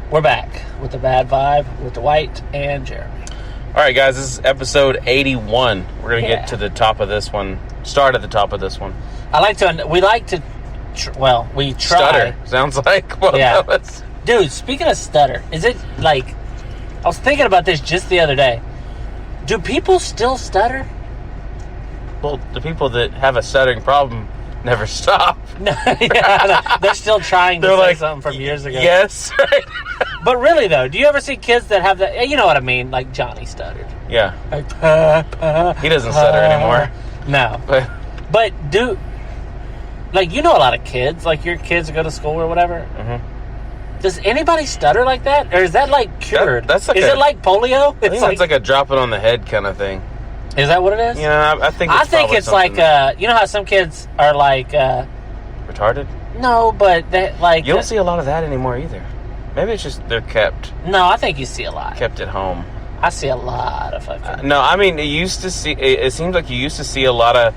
We're back with the bad vibe with Dwight and Jeremy. All right, guys, this is episode 81. We're going to get to the top of this one. Start at the top of this one. We try. Stutter. Sounds like one of us. Dude, speaking of stutter, is it like... I was thinking about this just the other day. Do people still stutter? Well, the people that have a stuttering problem never stop. No, they're still trying to say something from years ago. Yes, right. But really, though, do you ever see kids that have that? You know what I mean? Like Johnny stuttered. Yeah. Like, he doesn't stutter anymore. No. But like, you know a lot of kids, like your kids go to school or whatever. Mm-hmm. Does anybody stutter like that? Or is that like cured? Is it like polio? I think it's like a drop it on the head kind of thing. Is that what it is? Yeah, I think it's like, you know how some kids are like... retarded? No, but they like... You don't see a lot of that anymore either. Maybe it's just they're kept. No, I think you see a lot. Kept at home. I see a lot of fucking... no, I mean, it seems like you used to see a lot of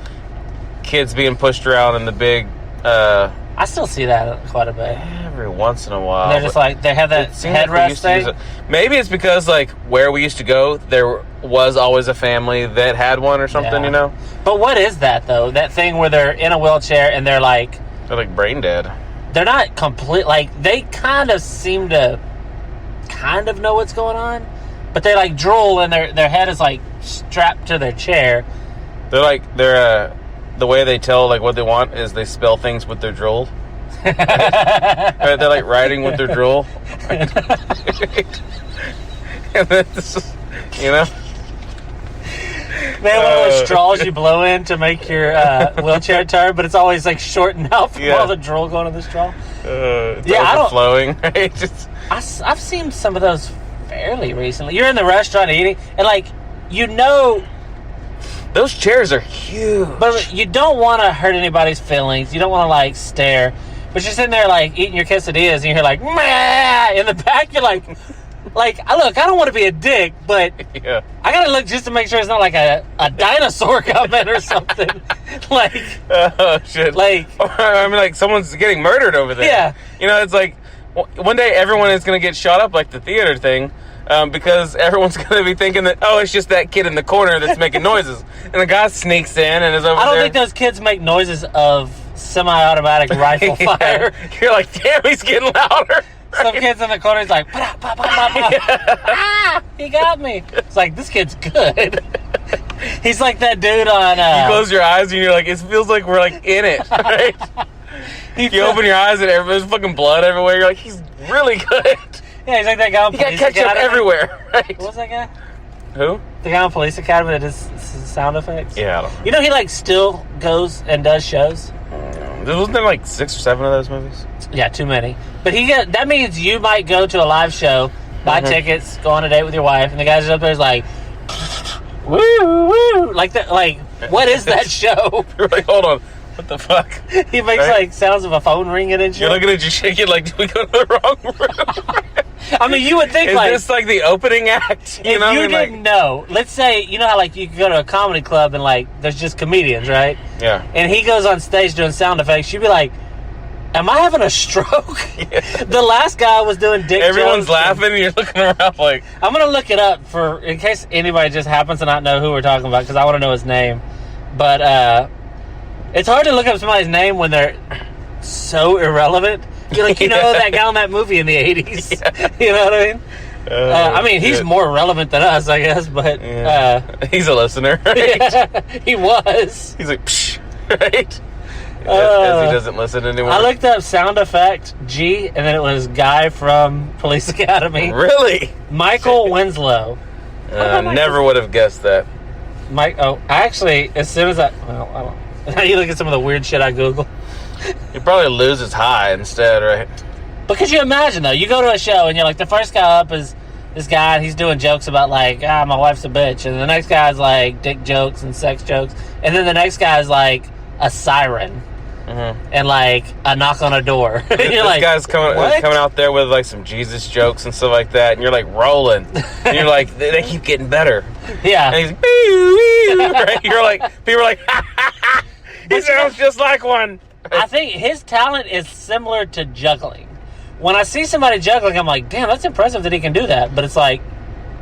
kids being pushed around in the big... I still see that quite a bit. Every once in a while. And they're just like, they have that headrest thing. Maybe it's because, like, where we used to go, there was always a family that had one or something, you know? But what is that, though? That thing where they're in a wheelchair and they're like... They're like brain dead. They're not complete... Like, they kind of seem to kind of know what's going on. But they, like, drool and their head is, like, strapped to their chair. They're the way they tell, like, what they want is they spell things with their drool. Right? They're, like, writing with their drool. And then you know? They have one of those straws you blow in to make your wheelchair turn, but it's always like shortened out from all the drool going in the straw. It's overflowing, right? I've seen some of those fairly recently. You're in the restaurant eating, and like, you know, those chairs are huge. But you don't want to hurt anybody's feelings. You don't want to like stare, but you're sitting there like eating your quesadillas, and you hear like meh in the back. You're like. Like, look, I don't want to be a dick, but I gotta look just to make sure it's not like a dinosaur coming or something. Like, oh shit! Like, I mean, like someone's getting murdered over there. Yeah, you know, it's like one day everyone is gonna get shot up like the theater thing, because everyone's gonna be thinking that it's just that kid in the corner that's making noises, and the guy sneaks in and is over there. I don't think those kids make noises of semi-automatic rifle fire. You're like, damn, he's getting louder. Some kids in the corner is like, ah, he got me. It's like, this kid's good. He's like that dude on... you close your eyes and you're like, it feels like we're like in it, right? You open your eyes and there's fucking blood everywhere. You're like, he's really good. Yeah, he's like that guy on Police Academy. He got ketchup everywhere, right? What was that guy? Who? The guy on Police Academy that does sound effects? Yeah, I don't know. You know, he like still goes and does shows? Wasn't there like 6 or 7 of those movies? Yeah, too many. But that means you might go to a live show, buy tickets, go on a date with your wife, and the guy's up there is like, woo, woo. Like, that. Like, what is that show? You're like, hold on. What the fuck? He makes like sounds of a phone ringing and shit. You're looking at you shaking like, did we go to the wrong room? I mean, you would think is this like the opening act? If you didn't know, let's say, you know how like you can go to a comedy club and like there's just comedians, right? Yeah. And he goes on stage doing sound effects, you'd be like, am I having a stroke? Yeah. The last guy was doing dick Everyone's jokes laughing and you're looking around like... I'm going to look it up in case anybody just happens to not know who we're talking about, because I want to know his name. But it's hard to look up somebody's name when they're so irrelevant. You're like, you know that guy in that movie in the 80s. Yeah. You know what I mean? I mean, he's more relevant than us, I guess, but... he's a listener, right? Yeah, he was. He's like, psh, right? As he doesn't listen anymore. I looked up sound effect G, and then it was guy from Police Academy. Really? Michael Winslow. Never would have guessed that. Actually, as soon as I don't. Now you look at some of the weird shit I Google. You probably lose his high instead, right? But could you imagine, though? You go to a show, and you're like, the first guy up is this guy, and he's doing jokes about, like, my wife's a bitch. And the next guy's, like, dick jokes and sex jokes. And then the next guy's, like, a siren. Mm-hmm. And, like, a knock on a door. This like, guy's coming out there with, like, some Jesus jokes and stuff like that. And you're, like, rolling. And you're like, they keep getting better. Yeah. And he's, right? You're like, people are like, ha, ha, ha. He sounds just like one. I think his talent is similar to juggling, when I see somebody juggling, I'm like, damn, that's impressive that he can do that. But it's like,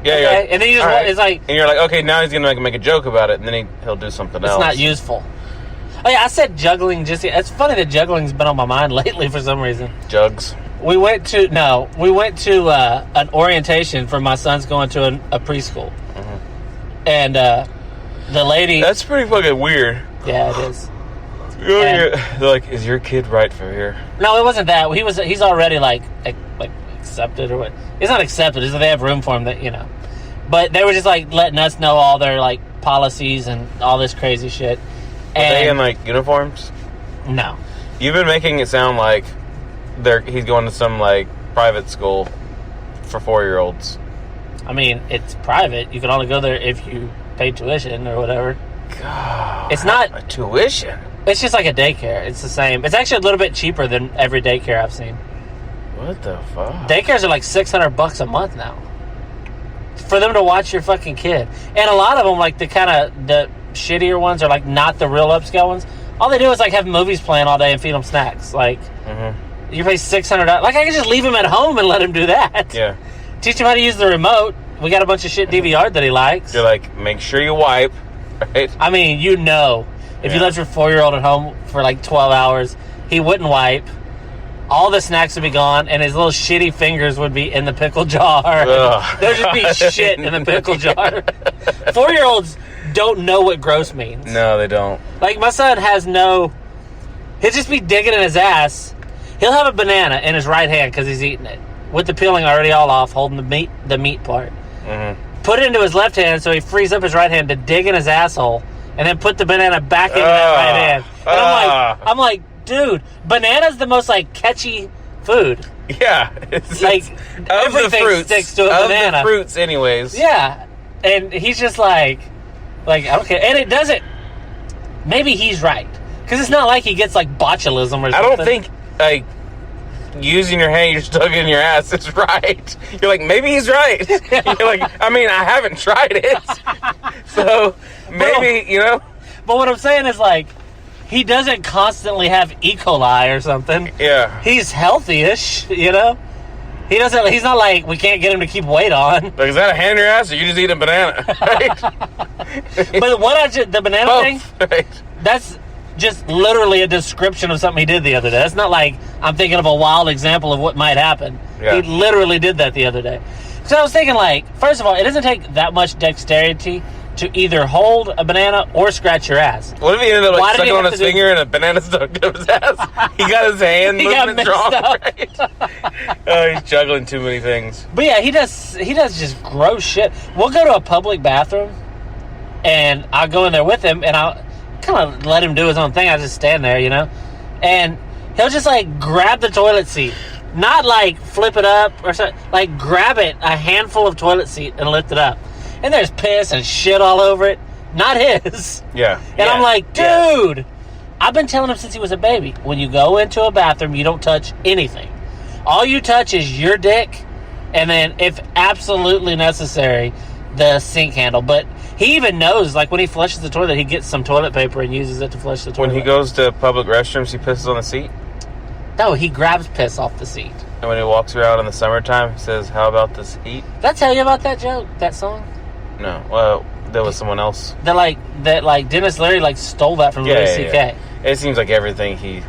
yeah, okay. yeah. And then you just, Right. it's like, and you're like, okay, now he's gonna make a joke about it, and then he'll do something else. it's not useful. Oh yeah, I said juggling. It's funny that juggling's been on my mind lately for some reason. Jugs. We went to an orientation for my son's going to a preschool, and the lady. That's pretty fucking weird. Yeah, it is. They're like, is your kid right for here? No, it wasn't that. He's already like accepted or what? It's not accepted. It's that they have room for him that But they were just like letting us know all their like policies and all this crazy shit. Are they in like uniforms? No. You've been making it sound like he's going to some like private school for 4-year-olds. I mean, it's private. You can only go there if you pay tuition or whatever. God, it's not a tuition. It's just like a daycare. It's the same. It's actually a little bit cheaper than every daycare I've seen. What the fuck? Daycares are like $600 a month now for them to watch your fucking kid. And a lot of them, like the shittier ones, are like not the real upscale ones. All they do is like have movies playing all day and feed them snacks. Like you pay $600. Like I can just leave him at home and let him do that. Yeah. Teach him how to use the remote. We got a bunch of shit DVR that he likes. You're like, make sure you wipe. Right? I mean, if you left your 4-year-old at home for like 12 hours, he wouldn't wipe. All the snacks would be gone, and his little shitty fingers would be in the pickle jar. There'd just be shit in the pickle jar. 4-year-olds don't know what gross means. No, they don't. Like, my son he'll just be digging in his ass. He'll have a banana in his right hand because he's eating it, with the peeling already all off, holding the meat part. Put it into his left hand so he frees up his right hand to dig in his asshole, and then put the banana back in that right hand. And I'm like, dude, banana's the most like catchy food. Yeah, it's like everything sticks to a banana. The fruits, anyways. Yeah, and he's just like okay, and it doesn't. Maybe he's right because it's not like he gets like botulism or something. I don't think like using your hand, you're stuck in your ass is right. You're like, maybe he's right. You're like, I mean, I haven't tried it, so maybe But what I'm saying is like, he doesn't constantly have E. coli or something. Yeah, he's healthy-ish. He doesn't. He's not like we can't get him to keep weight on. Like, is that a hand in your ass, or you just eating a banana? Right? But the banana Both, thing, right? that's just literally a description of something he did the other day. That's not like I'm thinking of a wild example of what might happen. Yeah. He literally did that the other day. So I was thinking, like, first of all, it doesn't take that much dexterity to either hold a banana or scratch your ass. What if he ended up sucking on his finger and a banana stuck to his ass? He got his hand movement wrong. Right? Oh, he's juggling too many things. But yeah, he does just gross shit. We'll go to a public bathroom, and I'll go in there with him, and I'll kind of let him do his own thing. I just stand there, and he'll just like grab the toilet seat, not like flip it up or something, like grab it, a handful of toilet seat, and lift it up. And there's piss and shit all over it. Not his. Yeah. And I'm like, dude, I've been telling him since he was a baby, when you go into a bathroom, you don't touch anything. All you touch is your dick, and then, if absolutely necessary, the sink handle. But he even knows, like, when he flushes the toilet, he gets some toilet paper and uses it to flush the toilet. When he goes to public restrooms, he pisses on the seat? No, he grabs piss off the seat. And when he walks around in the summertime, he says, how about this heat? Did I tell you about that joke, that song? No. Well, there was someone else. That Dennis Leary, like, stole that from Louis C.K. Yeah. It seems like everything he...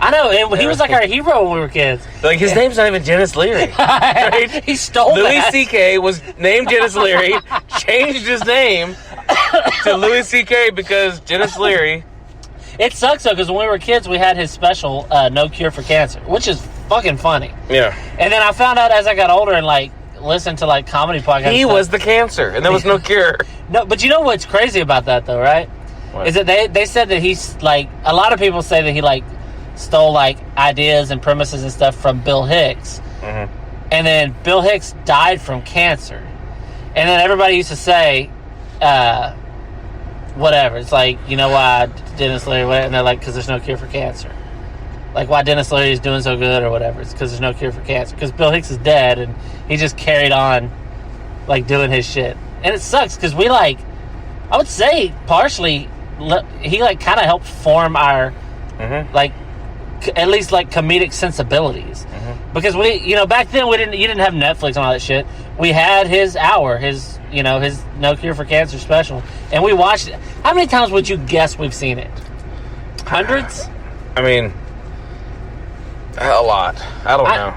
I know, and he was like our hero when we were kids. Like, his name's not even Dennis Leary. Right? He stole Louis that. C.K. was named Dennis Leary, changed his name to Louis C.K. because Dennis Leary... It sucks, though, because when we were kids, we had his special, No Cure for Cancer, which is fucking funny. Yeah. And then I found out as I got older and, like, listened to, like, comedy podcasts. He was the cancer, and there was no cure. No, but you know what's crazy about that, though, right? What? Is that they said that he's, like, a lot of people say that he, like, stole, like, ideas and premises and stuff from Bill Hicks. Mm-hmm. And then Bill Hicks died from cancer. And then everybody used to say, whatever. It's like, you know why Dennis Leary, and they're like, because there's no cure for cancer. Like, why Dennis Leary is doing so good or whatever. It's because there's no cure for cancer. Because Bill Hicks is dead, and he just carried on, like, doing his shit. And it sucks, because we, like, I would say, partially, he, like, kind of helped form our, like, at least, like, comedic sensibilities. Because back then you didn't have Netflix and all that shit. We had his hour, his No Cure for Cancer special, and we watched it. How many times would you guess we've seen it? Hundreds? I mean, a lot. I don't know.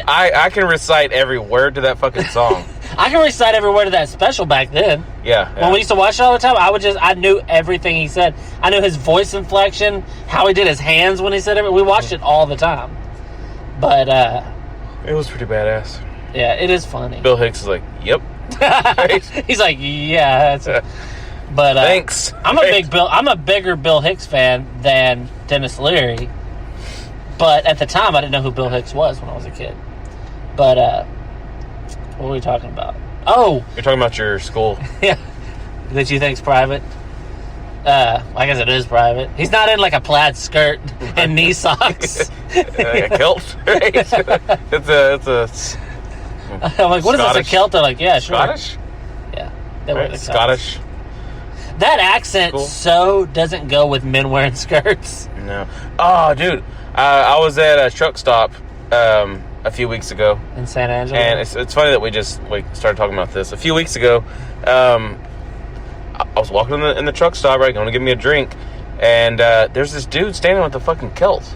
I can recite every word to that fucking song. I can recite every word of that special back then. Yeah. When we used to watch it all the time, I knew everything he said. I knew his voice inflection, how he did his hands when he said everything. We watched it all the time. But, it was pretty badass. Yeah, it is funny. Bill Hicks is like, yep. He's like, yeah, that's it. But, thanks. I'm a bigger Bill Hicks fan than Dennis Leary. But at the time, I didn't know who Bill Hicks was when I was a kid. But, what were we talking about? Oh! You're talking about your school. Yeah. That you think's private? I guess it is private. He's not in like a plaid skirt and knee socks. A kilt, right? it's a I'm like, what is this, a kilt? They're like, yeah, sure. Scottish? Yeah. They wear the Scottish. That accent so doesn't go with men wearing skirts. No. Oh, dude. I was at a truck stop a few weeks ago. In San Angelo? And it's funny that we started talking about this. A few weeks ago, I was walking in the truck stop, right, going to get me a drink, and there's this dude standing with a fucking kilt.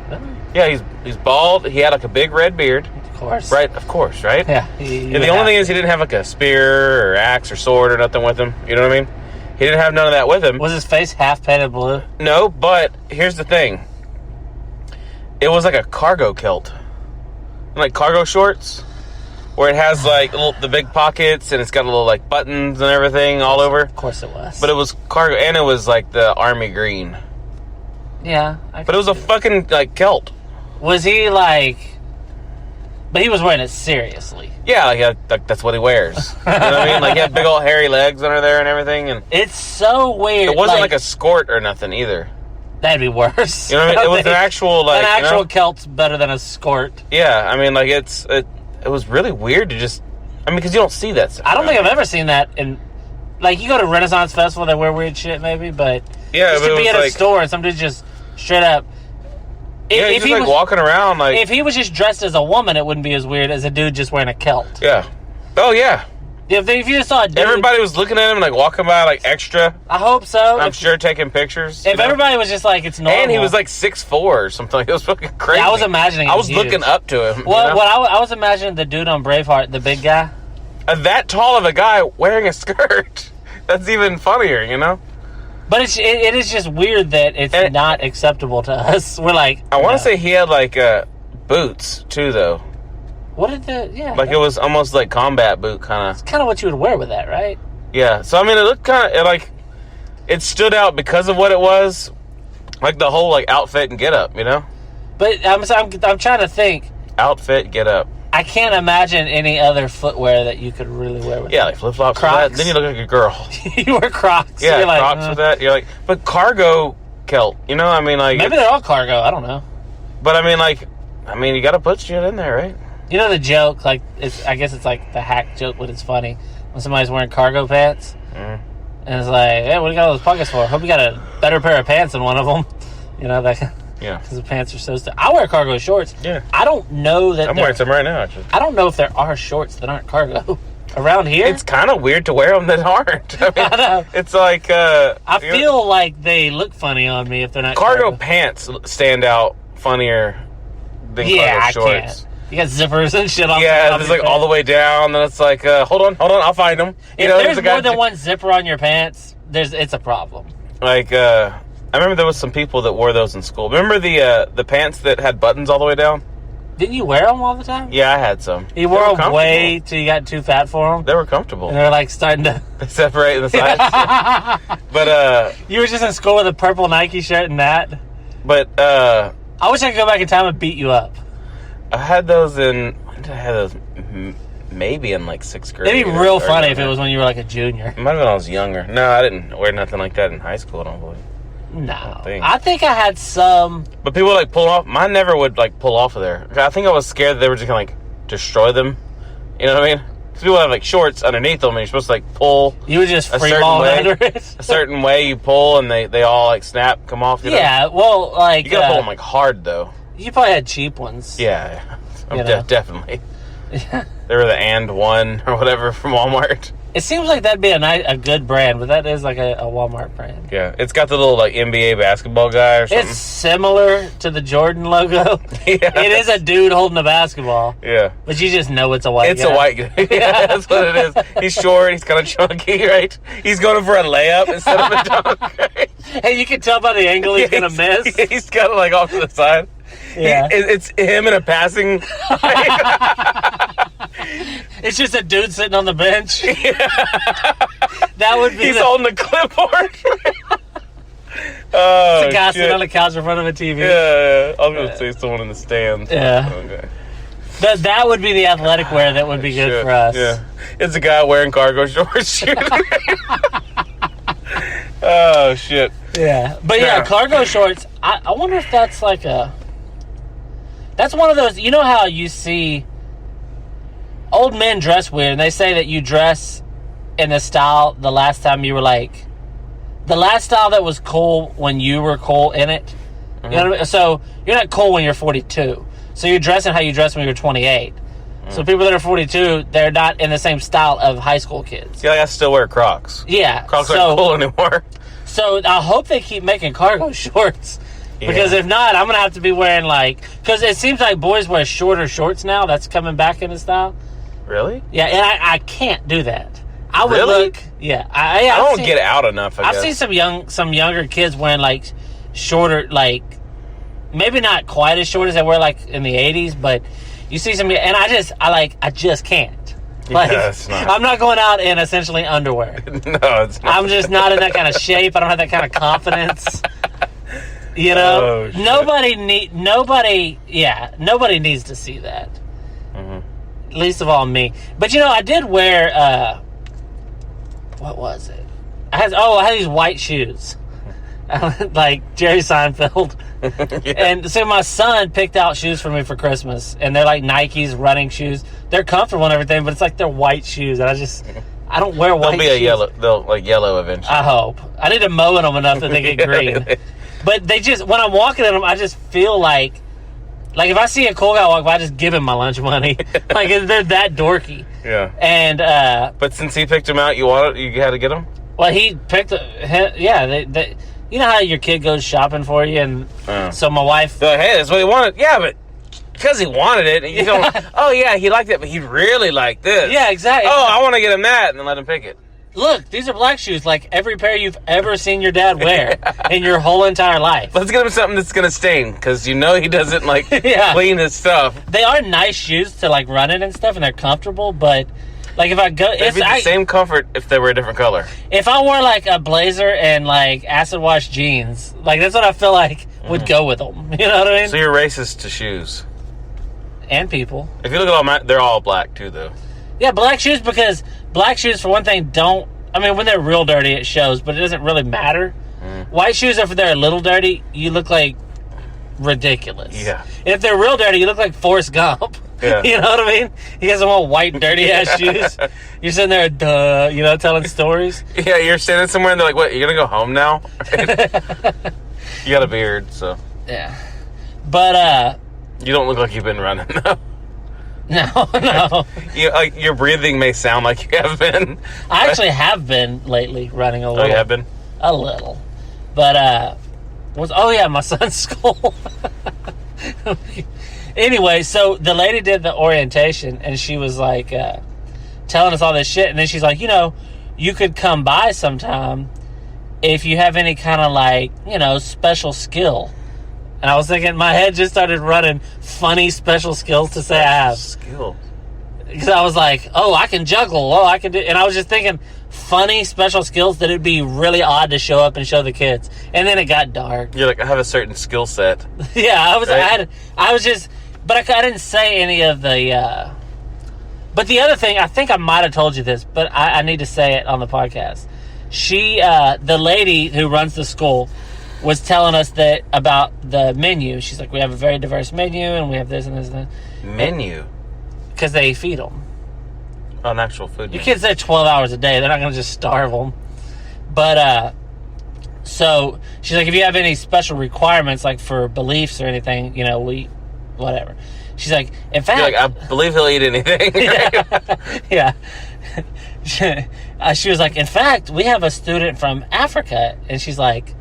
Really? Yeah, he's bald. He had like a big red beard. Of course. Right, of course, right? Yeah. And the only thing is he didn't have like a spear or axe or sword or nothing with him. You know what I mean? He didn't have none of that with him. Was his face half painted blue? No, but here's the thing. It was like a cargo kilt. Like cargo shorts. Where it has like the big pockets and it's got little like buttons and everything all over. Of course it was. But it was cargo, and it was like the army green. Yeah. But it was a fucking like kilt. Was he like... But he was wearing it seriously. Yeah, like that's what he wears. You know what I mean? Like he had big old hairy legs under there and everything. And it's so weird. It wasn't like a skirt or nothing either. That'd be worse. You know what I mean? It was an actual like... An actual kilt's better than a skirt. Yeah, I mean like it was really weird to just... I mean, because you don't see that stuff. I don't think I've ever seen that in... Like, you go to Renaissance Festival, they wear weird shit, maybe, but... Yeah, just but to be it at was a store and somebody just straight up... Yeah, he's just like walking around like... If he was just dressed as a woman, it wouldn't be as weird as a dude just wearing a kilt. Yeah. Oh, yeah. If you just saw a dude... Everybody was looking at him, like, walking by, like, extra. I hope so. I'm sure taking pictures. If everybody was just like, it's normal. And he was, like, 6'4" or something. It was fucking crazy. Yeah, I was imagining I was looking up to him. Well, I was imagining the dude on Braveheart, the big guy. That tall of a guy wearing a skirt. That's even funnier, you know? But it is just weird that it's not acceptable to us. We're like... I want to say he had, like, boots, too, though. What did the... Yeah. Like, it was almost like combat boot, kind of. It's kind of what you would wear with that, right? Yeah. So, I mean, it looked kind of... Like, it stood out because of what it was. Like, the whole, like, outfit and get-up, you know? But I'm trying to think. Outfit, get-up. I can't imagine any other footwear that you could really wear with that. Like flip-flops. Crocs. Then you look like a girl. You wear Crocs. Yeah, you're like, Crocs with that. You're like... But cargo kilt, you know? I mean, like... Maybe they're all cargo. I don't know. But, I mean, like... you got to put shit in there, right? You know the joke, like, I guess it's like the hack joke, but it's funny. When somebody's wearing cargo pants, and it's like, hey, what do you got all those pockets for? Hope you got a better pair of pants than one of them. You know, that... Yeah. Because the pants are so stiff. I wear cargo shorts. Yeah. I don't know that... I'm wearing some right now, actually. I don't know if there are shorts that aren't cargo. Around here? It's kind of weird to wear them that aren't. I mean, I know. It's like... I feel like they look funny on me if they're not cargo pants stand out funnier than cargo shorts. I can't. You got zippers and shit on. Yeah, it's like all the way down. Then it's like, hold on, I'll find them. If there's more than one zipper on your pants, it's a problem. Like, I remember there was some people that wore those in school. Remember the pants that had buttons all the way down? Didn't you wear them all the time? Yeah, I had some. You wore them way till you got too fat for them? They were comfortable. And they're like starting to... separate in the sides. But, you were just in school with a purple Nike shirt and that? But, I wish I could go back in time and beat you up. I had those in... When did I have those? Maybe in like 6th grade. It'd be real funny if it was when you were like a junior. It might have been when I was younger. No, I didn't wear nothing like that in high school, I don't believe. No. I think I had some... But people like pull off... Mine never would like pull off of there. I think I was scared that they were just going to like destroy them. You know what I mean? Because people have like shorts underneath them and you're supposed to like pull... You would just free ball under it? A certain way you pull and they all like snap, come off. You know? Well, like... You got to pull them like hard though. You probably had cheap ones. Yeah. Definitely. Yeah. They were the And One or whatever from Walmart. It seems like that'd be a good brand, but that is like a Walmart brand. Yeah, it's got the little like NBA basketball guy or something. It's similar to the Jordan logo. Yeah. It is a dude holding a basketball. Yeah. But you just know it's a white guy. It's a white guy. Yeah, that's what it is. He's short, he's kind of chunky, right? He's going for a layup instead of a dunk, right? Hey, you can tell by the angle he's going to miss. He's got it like off to the side. Yeah. It's him in a passing. It's just a dude sitting on the bench. Yeah. That would be. He's holding a clipboard. It's a guy sitting on the couch in front of a TV. Yeah. I was going to say someone in the stands. Yeah. Okay. That would be the athletic wear that would be good for us. Yeah. It's a guy wearing cargo shorts shooting. Oh, shit. Yeah. But yeah, cargo shorts, I wonder if that's like a... That's one of those... You know how you see old men dress weird, and they say that you dress in the style the last time you were like... The last style that was cool when you were cool in it. Mm-hmm. You know what I mean? So, you're not cool when you're 42. So, you're dressing how you dress when you were 28. Mm-hmm. So, people that are 42, they're not in the same style of high school kids. Yeah, I still wear Crocs. Yeah. Crocs aren't cool anymore. So, I hope they keep making cargo shorts. Because if not, I'm going to have to be wearing like... Because it seems like boys wear shorter shorts now. That's coming back into style. Really? Yeah, and I can't do that. I would really? look... Yeah. I don't get out enough, I guess. I've seen some younger kids wearing like shorter, like... Maybe not quite as short as they were like in the 80s, but you see some... And I just can't. Like, yeah, it's not. I'm not going out in essentially underwear. No, it's not. I'm just not in that kind of shape. I don't have that kind of confidence. You know, nobody needs to see that. Mm-hmm. Least of all me. But you know, I did wear what was it? I had these white shoes, like Jerry Seinfeld. Yeah. And so my son picked out shoes for me for Christmas, and they're like Nike's running shoes. They're comfortable and everything, but it's like they're white shoes, and I don't wear white. They'll like yellow eventually. I hope. I need to mow in them enough that they get green. But they just, when I'm walking in them, I just feel like if I see a cool guy walk by, I just give him my lunch money. Like, they're that dorky. Yeah. And, but since he picked them out, you had to get them? Well, he picked, they you know how your kid goes shopping for you, and so my wife... They're like, hey, that's what he wanted. Yeah, but because he wanted it, and you don't, oh, yeah, he liked it, but he really liked this. Yeah, exactly. Oh, I want to get him that, and then let him pick it. Look, these are black shoes like every pair you've ever seen your dad wear in your whole entire life. Let's get him something that's going to stain, because you know he doesn't, clean his stuff. They are nice shoes to, run in and stuff, and they're comfortable, but, if I go... It'd be the same comfort if they were a different color. If I wore, a blazer and, acid wash jeans, that's what I feel like would go with them. You know what I mean? So you're racist to shoes. And people. If you look at they're all black, too, though. Yeah, black shoes, because black shoes, for one thing, when they're real dirty, it shows, but it doesn't really matter. White shoes, if they're a little dirty, you look like ridiculous. Yeah. And if they're real dirty, you look like Forrest Gump. Yeah. You know what I mean? You got some old white, dirty-ass shoes. You're sitting there, telling stories. Yeah, you're standing somewhere, and they're like, what, you're going to go home now? You got a beard, so. Yeah. But, you don't look like you've been running, though. No. Your breathing may sound like you have been. I actually have been lately running a little. Oh, you have been? A little. But, my son's school. Anyway, so the lady did the orientation, and she was, telling us all this shit, and then she's like, you could come by sometime if you have any kind of, special skill. And I was thinking, my head just started running funny special skills to say I have. Skill. Because I was like, oh, I can juggle. Oh, I can do... And I was just thinking, funny special skills that it'd be really odd to show up and show the kids. And then it got dark. You're like, I have a certain skill set. Yeah, right? I was just... But I didn't say any of the... But the other thing, I think I might have told you this, but I need to say it on the podcast. She, the lady who runs the school... was telling us that about the menu. She's like, we have a very diverse menu, and we have this and this and that. Menu? Because they feed them. Oh, an actual food menu. Your kids there 12 hours a day. They're not going to just starve them. But, So she's like, if you have any special requirements, like for beliefs or anything, whatever. She's like, in fact, You're like, I believe he'll eat anything. Yeah. She was like, in fact, we have a student from Africa, and she's like,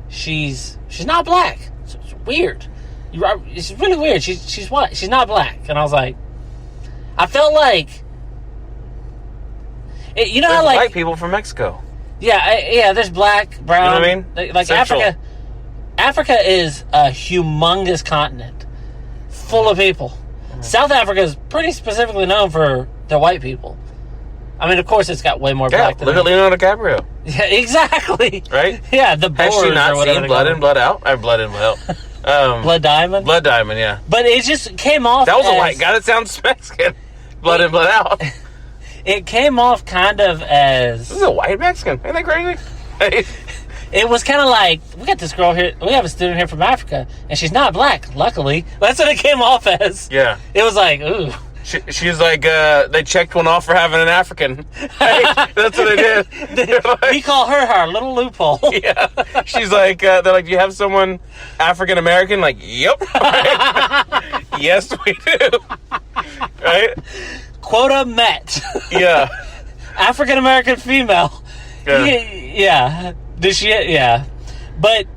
she's not black. It's weird. It's really weird. She's what? She's not black. And I was like, I felt like, There's how like white people from Mexico. Yeah, there's black, brown. You know what I mean? Like Central. Africa is a humongous continent full of people. South Africa is pretty specifically known for their white people. I mean, of course, it's got way more black than look at Leonardo DiCaprio. Yeah, exactly. Right? Yeah, the Boers. Has she not or whatever seen Blood In, Blood Out? Blood In, Blood Out. Blood Diamond? Blood Diamond, yeah. But it just came off That was a white guy that sounds Mexican. Blood In, Blood Out. It came off kind of as... This is a white Mexican. Ain't that crazy? It was kind of like, we got this girl here, we have a student here from Africa, and she's not black, luckily. That's what it came off as. Yeah. It was like, ooh. She's like, they checked one off for having an African. That's what they did. We call her our little loophole. Yeah. She's like, they're like, do you have someone African American? Like, yep. Right? Yes, we do. Right? Quota met. Yeah. African American female. Yeah. Yeah. Did she? Yeah. But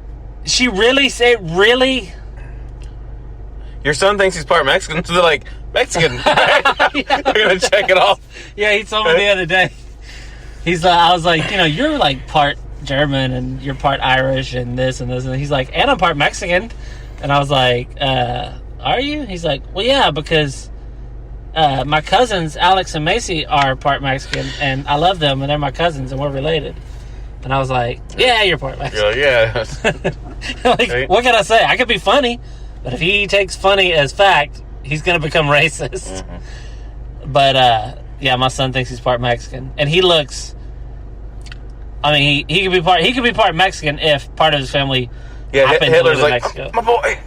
she really really. Your son thinks he's part Mexican, so they're like, Mexican. Right? Yeah. They're going to check it off. Yeah, he told me the other day. I was like, you're like part German and you're part Irish and this and this. And he's like, and I'm part Mexican. And I was like, are you? He's like, well, yeah, because my cousins, Alex and Macy, are part Mexican. And I love them and they're my cousins and we're related. And I was like, yeah, you're part Mexican. Yeah. Like, right? What can I say? I could be funny, but if he takes funny as fact, he's going to become racist. Mm-hmm. But, yeah, my son thinks he's part Mexican. And he looks... I mean, he could be part Mexican if part of his family happens to live in Mexico. My boy.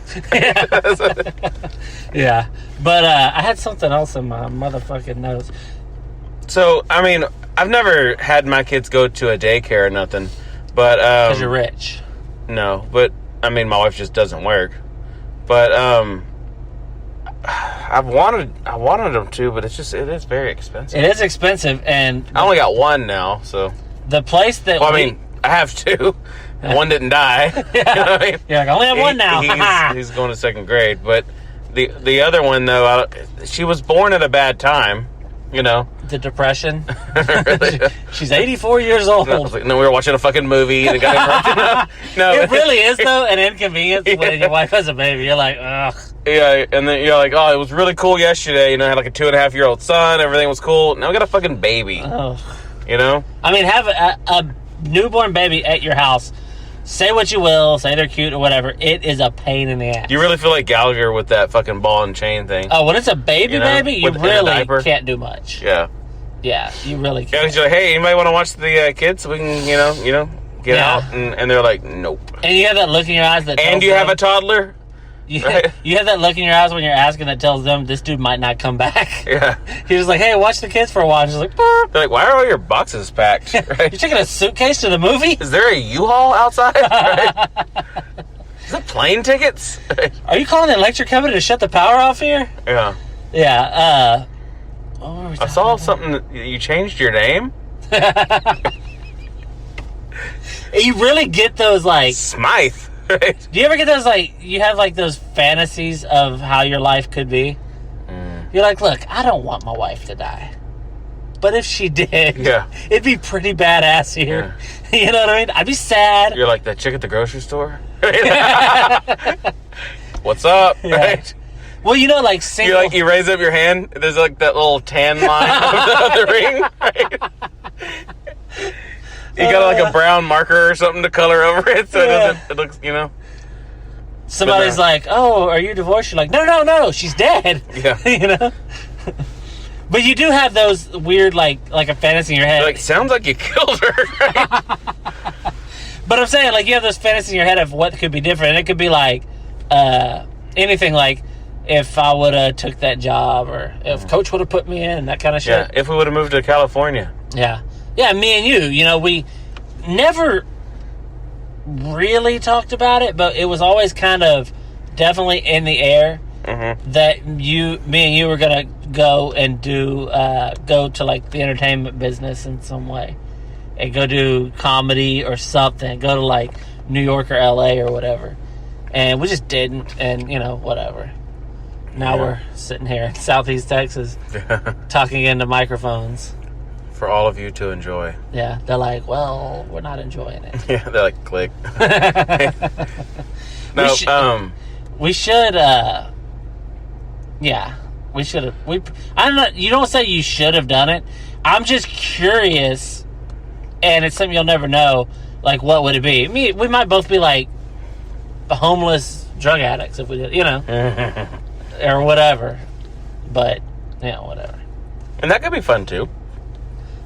Yeah. But I had something else in my motherfucking notes. So, I mean, I've never had my kids go to a daycare or nothing. But because you're rich. No, but I mean, my wife just doesn't work. But I wanted them to, but it is very expensive. It is expensive, and I only got one now, so the place that I have two. One didn't die. Yeah. You know what I mean? You're like, I only have one now. He's going to second grade, but the other one though, she was born at a bad time. You know, the Depression. Really? She's 84 years old. No, we were watching a fucking movie. And it got interrupted. No, it really is though an inconvenience when your wife has a baby. You're like, ugh. Yeah, and then you're like, oh, it was really cool yesterday. You know, I had like a 2.5-year-old son. Everything was cool. Now we got a fucking baby. Oh. You know? I mean, have a newborn baby at your house. Say what you will, say they're cute or whatever. It is a pain in the ass. You really feel like Gallagher with that fucking ball and chain thing. Oh, when it's a baby, you really can't do much. Yeah. Yeah, you really can't. Yeah, and you're like, hey, anybody want to watch the kids so we can, get out? And they're like, nope. And you have that look in your eyes that and you have a toddler? You have that look in your eyes when you're asking that tells them this dude might not come back. Yeah. He was like, hey, watch the kids for a while. And she's like, burp. They're like, why are all your boxes packed? Right? You're taking a suitcase to the movie? Is there a U-Haul outside? Right? Is it plane tickets? Are you calling the electric company to shut the power off here? Yeah. Yeah. I saw something that you changed your name. You really get those, like... Smythe. Right? Do you ever get those, like... You have, like, those fantasies of how your life could be? Mm. You're like, look, I don't want my wife to die. But if she did, it'd be pretty badass here. Yeah. You know what I mean? I'd be sad. You're like that chick at the grocery store. What's up? Yeah. Right? Well, like single... You raise up your hand. There's like that little tan line of the ring. Right? You got like a brown marker or something to color over it, so it looks, Somebody's like, "Oh, are you divorced?" You're like, "No, she's dead." Yeah. But you do have those weird, like a fantasy in your head. Like, sounds like you killed her. Right? But I'm saying, like, you have this fantasy in your head of what could be different. And it could be like anything, like if I would have took that job, or if Coach would have put me in, that kind of shit. Yeah, if we would have moved to California. Yeah, me and you. We never really talked about it, but it was always kind of definitely in the air that me and you were gonna go and go to like the entertainment business in some way, and go do comedy or something. Go to like New York or LA or whatever, and we just didn't. And whatever. Now we're sitting here in Southeast Texas talking into microphones. For all of you to enjoy. Yeah, they're like, well, we're not enjoying it. Yeah, they're like, click. No, we should have. I don't know. You don't say you should have done it. I'm just curious, and it's something you'll never know. Like, what would it be? We might both be like homeless drug addicts if we did, or whatever. But whatever. And that could be fun too.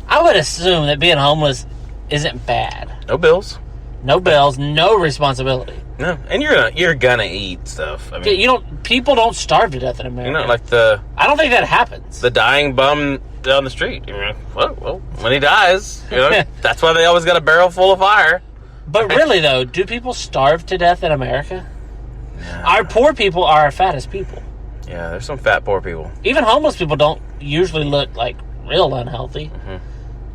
I would assume that being homeless isn't bad. No bills. No bills, no responsibility. No, and you're gonna eat stuff. I mean, people don't starve to death in America. I don't think that happens. The dying bum down the street. Well, when he dies, that's why they always got a barrel full of fire. But really, though, do people starve to death in America? Yeah. Our poor people are our fattest people. Yeah, there's some fat poor people. Even homeless people don't usually look like real unhealthy.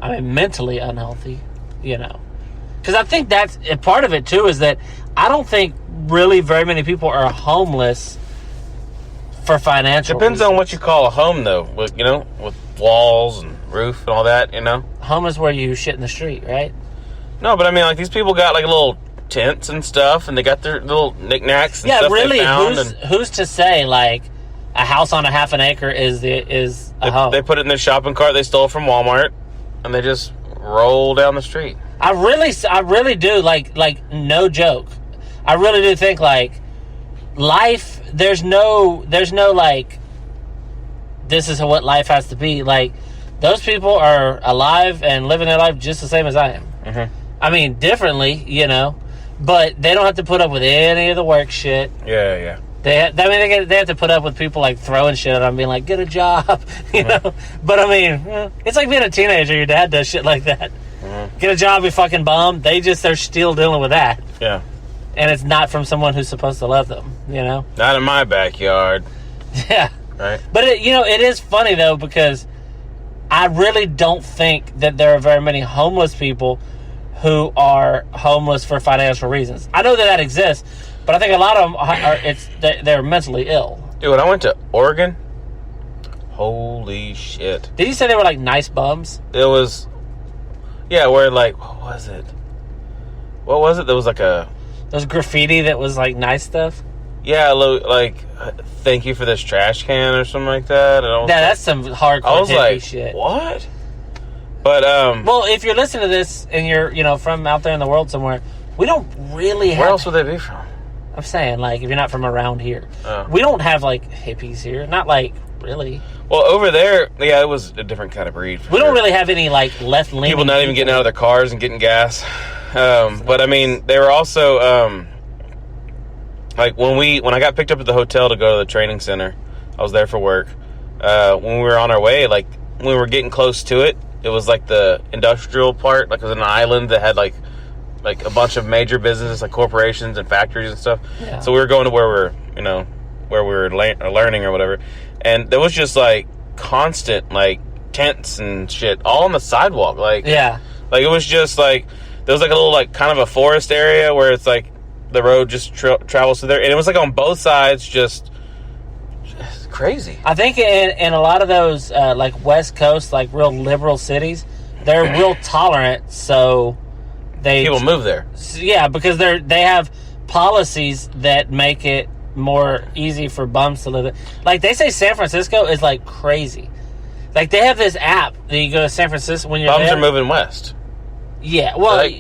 I mean, mentally unhealthy, Because I think that's a part of it, too, is that I don't think really very many people are homeless for financial Depends reasons. on what you call a home, though. With walls and roof and all that, Home is where you shit in the street, right? No, but I mean, like, these people got, like, little tents and stuff, and they got their little knickknacks and stuff really, they found. Who's to say, like, a house on a half an acre is a home? They put it in their shopping cart they stole from Walmart, and they just roll down the street. I really do, like no joke. I really do think, like, life, there's no like, this is what life has to be. Like, those people are alive and living their life just the same as I am. I mean, differently, but they don't have to put up with any of the work shit. Yeah. They have to put up with people like throwing shit at them, being like, "Get a job," But I mean, it's like being a teenager. Your dad does shit like that. Get a job, you fucking bum. They're still dealing with that. Yeah. And it's not from someone who's supposed to love them. Not in my backyard. Yeah. Right. But it is funny though, because I really don't think that there are very many homeless people who are homeless for financial reasons. I know that exists. But I think a lot of them they're mentally ill. Dude, when I went to Oregon, holy shit. Did you say they were like nice bums? It was, where like, what was it? There was like There was graffiti that was like nice stuff? Yeah, like, thank you for this trash can or something like that. And that's some hardcore hippie shit. What? But, well, if you're listening to this and you're, from out there in the world somewhere, we don't really have... Where else would they be from? I'm saying, like, if you're not from around here. We don't have, like, hippies here. Not, like, really. Well, over there, it was a different kind of breed. We don't really have any, like, left-leaning people not even getting out of their cars and getting gas. But, I mean, they were also, like, when I got picked up at the hotel to go to the training center, I was there for work. When we were on our way, like, when we were getting close to it, it was, like, the industrial part. Like, it was an island that had, like a bunch of major businesses, like corporations and factories and stuff. Yeah. So we were going to where we were learning or whatever. And there was just, like, constant, like, tents and shit all on the sidewalk. Like, yeah. Like, it was just, like, there was, like, a little, like, kind of a forest area where it's, like, the road just travels through there. And it was, like, on both sides, just crazy. I think in a lot of those, like, West Coast, like, real liberal cities, they're real tolerant, so... People move there. Yeah, because they have policies that make it more easy for bums to live there. Like, they say San Francisco is, like, crazy. Like, they have this app that you go to San Francisco when you're bums there. Are moving west. Yeah, well,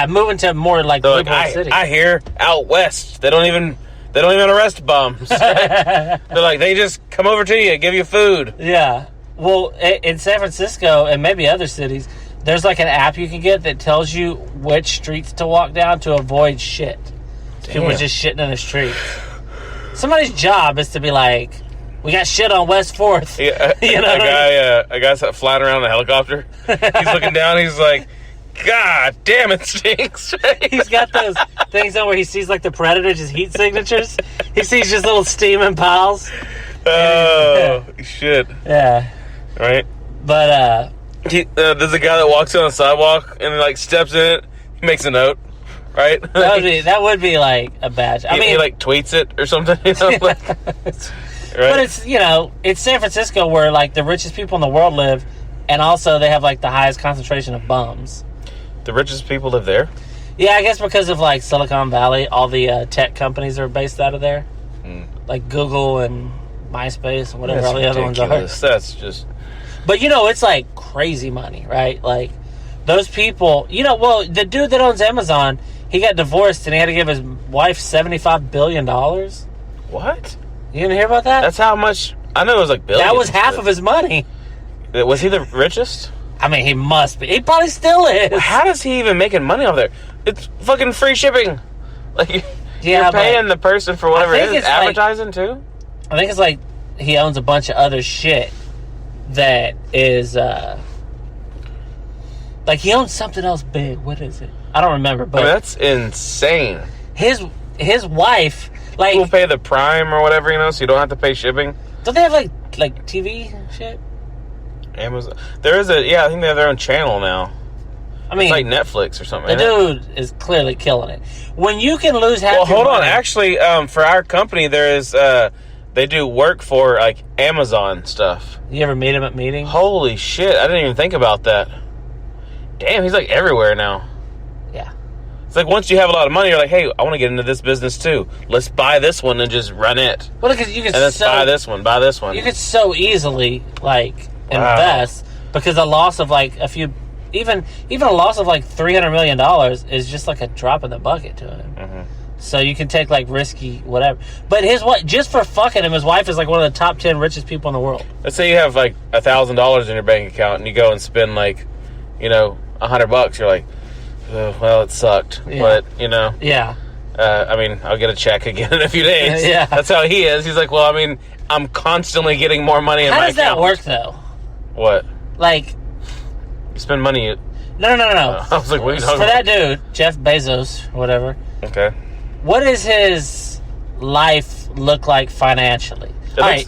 moving to more, like, liberal cities. I hear out west, they don't even arrest bums. Right? They're like, they just come over to you, give you food. Yeah. Well, in San Francisco and maybe other cities, there's like an app you can get that tells you which streets to walk down to avoid shit. People are just shitting in the streets. Somebody's job is to be like, we got shit on West 4th. Yeah, a guy's flying around in a helicopter. He's looking down. He's like, God damn, it stinks. He's got those things on where he sees like the Predator, just heat signatures. He sees just little steaming piles. Oh, shit. Yeah. Right? But, there's a guy that walks on the sidewalk and, like, steps in it. He makes a note. Right? that would be like a badge. I mean, he like tweets it or something. You know? Like, right? But it's, it's San Francisco where like the richest people in the world live, and also they have like the highest concentration of bums. The richest people live there? Yeah, I guess because of like Silicon Valley, all the tech companies are based out of there. Like Google and MySpace and whatever all the other ones are. That's just... But it's like crazy money, right? Like those people, the dude that owns Amazon, he got divorced and he had to give his wife $75 billion. What? You didn't hear about that? That's how much... I know it was like billions. That was half of his money. Was he the richest? I mean, he must be. He probably still is. How does he even making money off there? It's fucking free shipping. Like, you're paying the person for whatever it is. Advertising, too? I think it's like he owns a bunch of other shit that is... like, he owns something else big. What is it? I don't remember, but... that's insane. His wife... Like, people pay the Prime or whatever, so you don't have to pay shipping. Don't they have, like TV shit? Amazon. There is I think they have their own channel now. I mean... It's like Netflix or something. The dude is clearly killing it. When you can lose half your money... Well, hold on. Actually, for our company, there is... they do work for, like, Amazon stuff. You ever meet him at meetings? Holy shit. I didn't even think about that. Damn, he's, like, everywhere now. Yeah. It's like once you have a lot of money, you're like, hey, I want to get into this business too. Let's buy this one and just run it. Well, because you could buy this one. You could so easily invest because a loss of like a few, even a loss of like $300 million is just like a drop in the bucket to him. Mm-hmm. So you can take like risky whatever. But his wife, just for fucking him, his wife is like one of the top 10 richest people in the world. Let's say you have like $1,000 in your bank account and you go and spend like, $100. You're like, well, it sucked, but yeah. I mean, I'll get a check again in a few days. Yeah, that's how he is. He's like, well, I mean, I'm constantly getting more money in my account. How does that work, though? What? Like, you spend money. No. I was like, what are you talking about? For that dude, Jeff Bezos, or whatever. Okay. What does his life look like financially?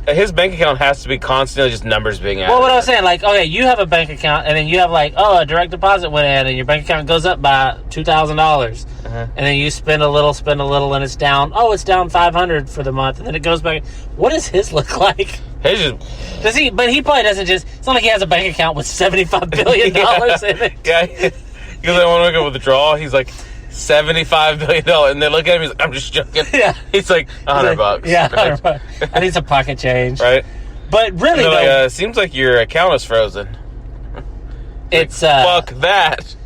His bank account has to be constantly just numbers being added. Well, what I was saying, like, okay, you have a bank account, and then you have, like, a direct deposit went in, and your bank account goes up by $2,000. And then you spend a little, and it's down. Oh, it's down $500 for the month, and then it goes back. What does his look like? Does he? But he probably doesn't just... It's not like he has a bank account with $75 billion in it. Yeah. Because I want to go withdraw. He's like... $75 billion, and they look at him. He's like, "I'm just joking." Yeah, he's like $100. Yeah, $100. I need some pocket change, right? But really, though, seems like your account is frozen. It's fuck that.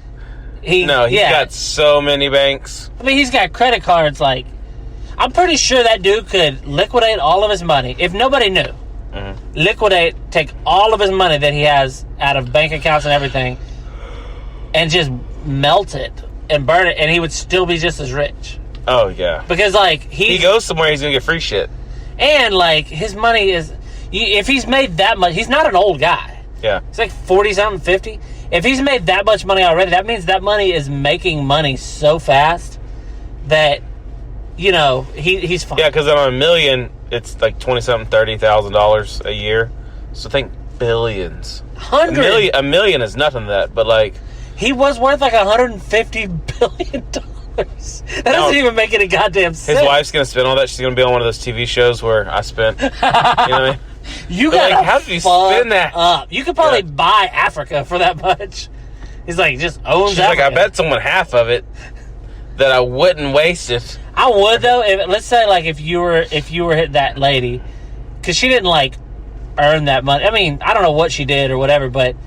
He's got so many banks. I mean, he's got credit cards. Like, I'm pretty sure that dude could liquidate all of his money if nobody knew. Take all of his money that he has out of bank accounts and everything, and just melt it. And burn it, and he would still be just as rich. Oh, yeah. Because, like, he goes somewhere, he's going to get free shit. And, like, his money is... If he's made that much... He's not an old guy. Yeah. He's like 40-something, 50. If he's made that much money already, that means that money is making money so fast that, he's fine. Yeah, because on $1 million, it's like $20-something, $30,000 a year. So think billions. $1 million is nothing to that, but, like... He was worth like $150 billion. That doesn't even make any goddamn sense. His wife's going to spend all that. She's going to be on one of those TV shows where I spent. You know what I mean? You got how did you spend that? Up. You could probably buy Africa for that much. He's like, just owns She's Africa. like, I bet someone half of it that I wouldn't waste it. I would, though. Let's say, like, if you were that lady, because she didn't, like, earn that money. I mean, I don't know what she did or whatever, but...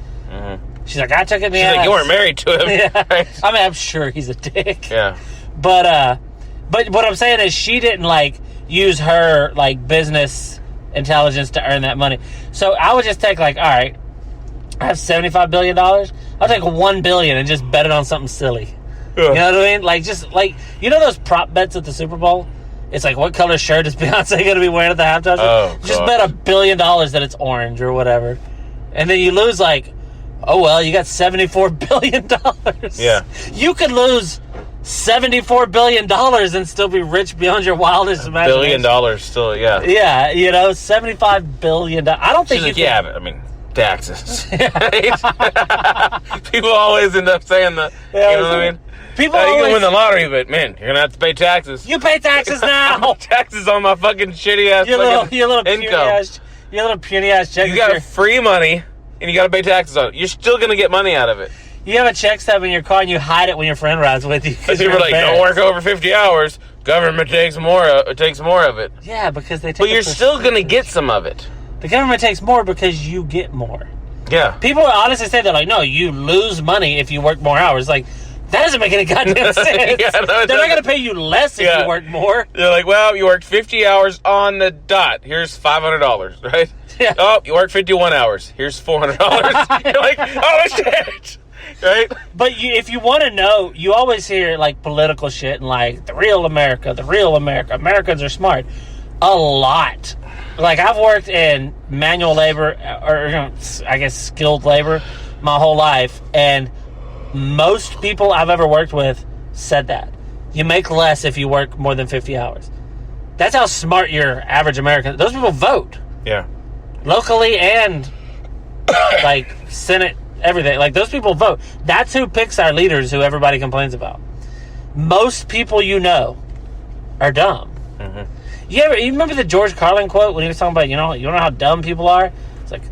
She's like, I took it in the ass. She's like, you weren't married to him. Yeah. Right? I mean, I'm sure he's a dick. Yeah. But what I'm saying is she didn't, like, use her, like, business intelligence to earn that money. So I would just take, like, all right, I have $75 billion. I'll take $1 billion and just bet it on something silly. Yeah. You know what I mean? Like, just, like, those prop bets at the Super Bowl? It's like, what color shirt is Beyonce going to be wearing at the halftime? Oh, just bet $1 billion that it's orange or whatever. And then you lose, like... Oh, well, you got $74 billion. Yeah. You could lose $74 billion and still be rich beyond your wildest imagination. $1 billion still, yeah. Yeah, $75 billion. I don't think She's you like, can... yeah, but I mean, taxes. People always end up saying that. Yeah, you know what I mean? People you always... can win the lottery, but man, you're going to have to pay taxes. You pay taxes now! Taxes on my fucking shitty ass your little income. puny ass check. You got free money, and you got to pay taxes on it. You're still going to get money out of it. You have a check stub in your car and you hide it when your friend rides with you. Because people are like, don't work over 50 hours. Government takes more of it. Yeah, because they take But you're still going to get some of it. The government takes more because you get more. Yeah. People honestly say they're like, no, you lose money if you work more hours. Like, that doesn't make any goddamn sense. Yeah, no, they're not going to pay you less if you work more. They're like, well, you worked 50 hours on the dot. Here's $500, right? Yeah. Oh, you worked 51 hours. Here's $400. You're like, oh, shit. Right? But if you want to know, you always hear, like, political shit and, like, the real America, Americans are smart. A lot. Like, I've worked in manual labor, or I guess skilled labor, my whole life, and most people I've ever worked with said that. You make less if you work more than 50 hours. That's how smart your average American... Those people vote. Yeah. Locally and, like, Senate, everything. Like, those people vote. That's who picks our leaders who everybody complains about. Most people you know are dumb. Mm-hmm. You remember the George Carlin quote when he was talking about, you know how dumb people are? It's like,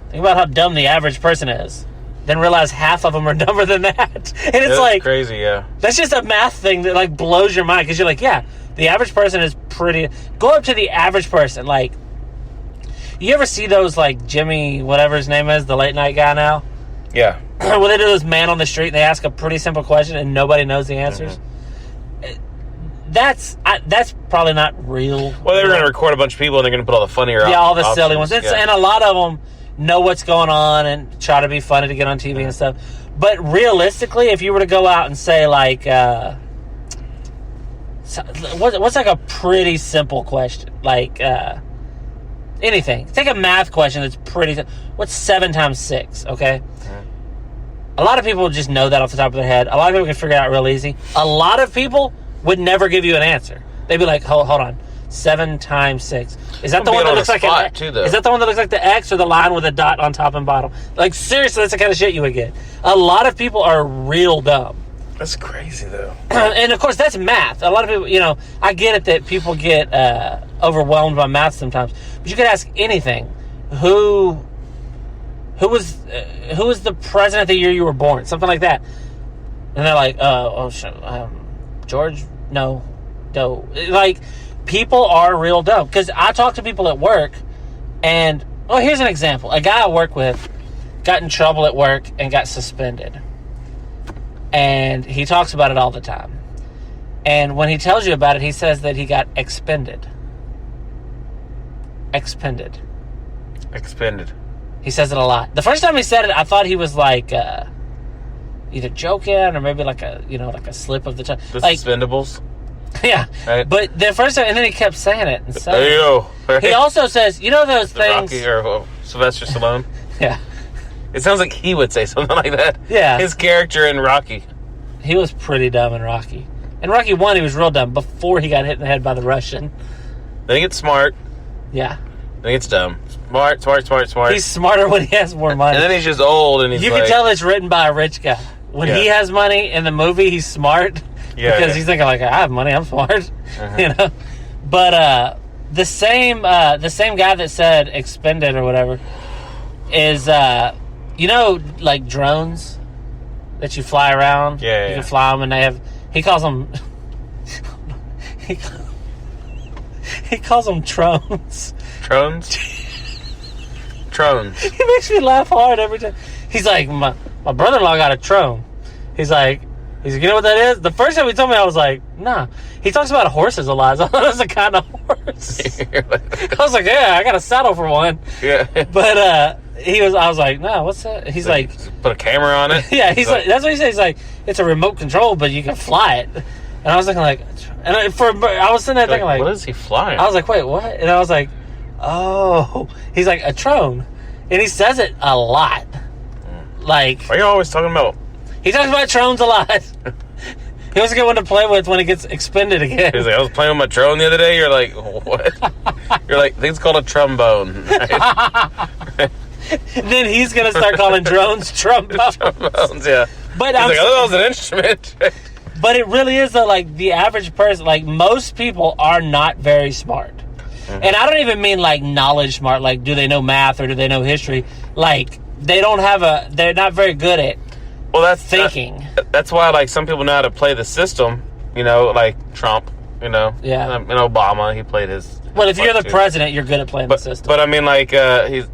think about how dumb the average person is. Then realize half of them are dumber than that. And it's like... crazy, yeah. That's just a math thing that, like, blows your mind. Because you're like, yeah, the average person is pretty... Go up to the average person. Like, you ever see those, like, Jimmy, whatever his name is, the late night guy now? Yeah. When they do this man on the street and they ask a pretty simple question and nobody knows the answers. Mm-hmm. That's probably not real. Well, they're going to record a bunch of people and they're going to put all the funnier all the silly ones. Yeah. And a lot of them know what's going on and try to be funny to get on TV and stuff. But realistically, if you were to go out and say, like, what's like a pretty simple question? Like, anything. Take a math question that's pretty... What's 7 times 6, okay? A lot of people just know that off the top of their head. A lot of people can figure it out real easy. A lot of people would never give you an answer. They'd be like, hold on. 7 times 6. Is that the one that looks like an X? Is that the one that looks like the X or the line with a dot on top and bottom? Like, seriously, that's the kind of shit you would get. A lot of people are real dumb. That's crazy, though. And, of course, that's math. A lot of people, I get it that people get overwhelmed by math sometimes. But you could ask anything. Who was the president the year you were born? Something like that. And they're like, George? No. Like, people are real dumb. Because I talk to people at work, and, here's an example. A guy I work with got in trouble at work and got suspended. And he talks about it all the time. And when he tells you about it, he says that he got expended. Expended. He says it a lot. The first time he said it, I thought he was like either joking or maybe like a slip of the tongue. The like, Expendables? Yeah. Right? But the first time, and then he kept saying it. And saying Hey-yo. Right? He also says, those things... Rocky or Sylvester Stallone? Yeah. It sounds like he would say something like that. Yeah. His character in Rocky. He was pretty dumb in Rocky. In Rocky 1, he was real dumb before he got hit in the head by the Russian. Then he gets smart. Yeah. Then he gets dumb. Smart. He's smarter when he has more money. And then he's just old and You can tell it's written by a rich guy. When he has money in the movie, he's smart. Because he's thinking like, I have money, I'm smart. Uh-huh. But the same guy that said expended or whatever is like drones that you fly around. You can fly them, and he calls them he calls them trones. Trones. He makes me laugh hard every time. He's like, my brother-in-law got a trone. He's like, you know what that is? The first time he told me, I was like, nah. He talks about horses a lot. I thought it was a kind of horse. I was like, yeah, I got a saddle for one. Yeah. But I was like, no, what's that? He's like, put a camera on it. Yeah, he's like, that's what he said. He's like, it's a remote control, but you can fly it. And I was thinking like, I was sitting there thinking like, what is he flying? I was like, wait, what? And I was like, oh, he's like a trone, and he says it a lot. Like, Why are you always talking about? he talks about drones a lot. He was a good one to play with when it gets expended again. He's like, I was playing with my drone the other day. You're like, what? You're like, I think it's called a trombone. Right? Then he's gonna start calling drones trombones. Trombones, yeah. But He's I'm like, oh, that was an instrument. But it really is though. Like the average person, like most people are not very smart, and I don't even mean like knowledge smart. Like, do they know math or do they know history? Like, they don't have they're not very good at thinking. That's why, like, some people know how to play the system. You know, like Trump. You know, Yeah. and Obama, he played his. Well, if you're the too. president, you're good at playing the system. But I mean, like, he's.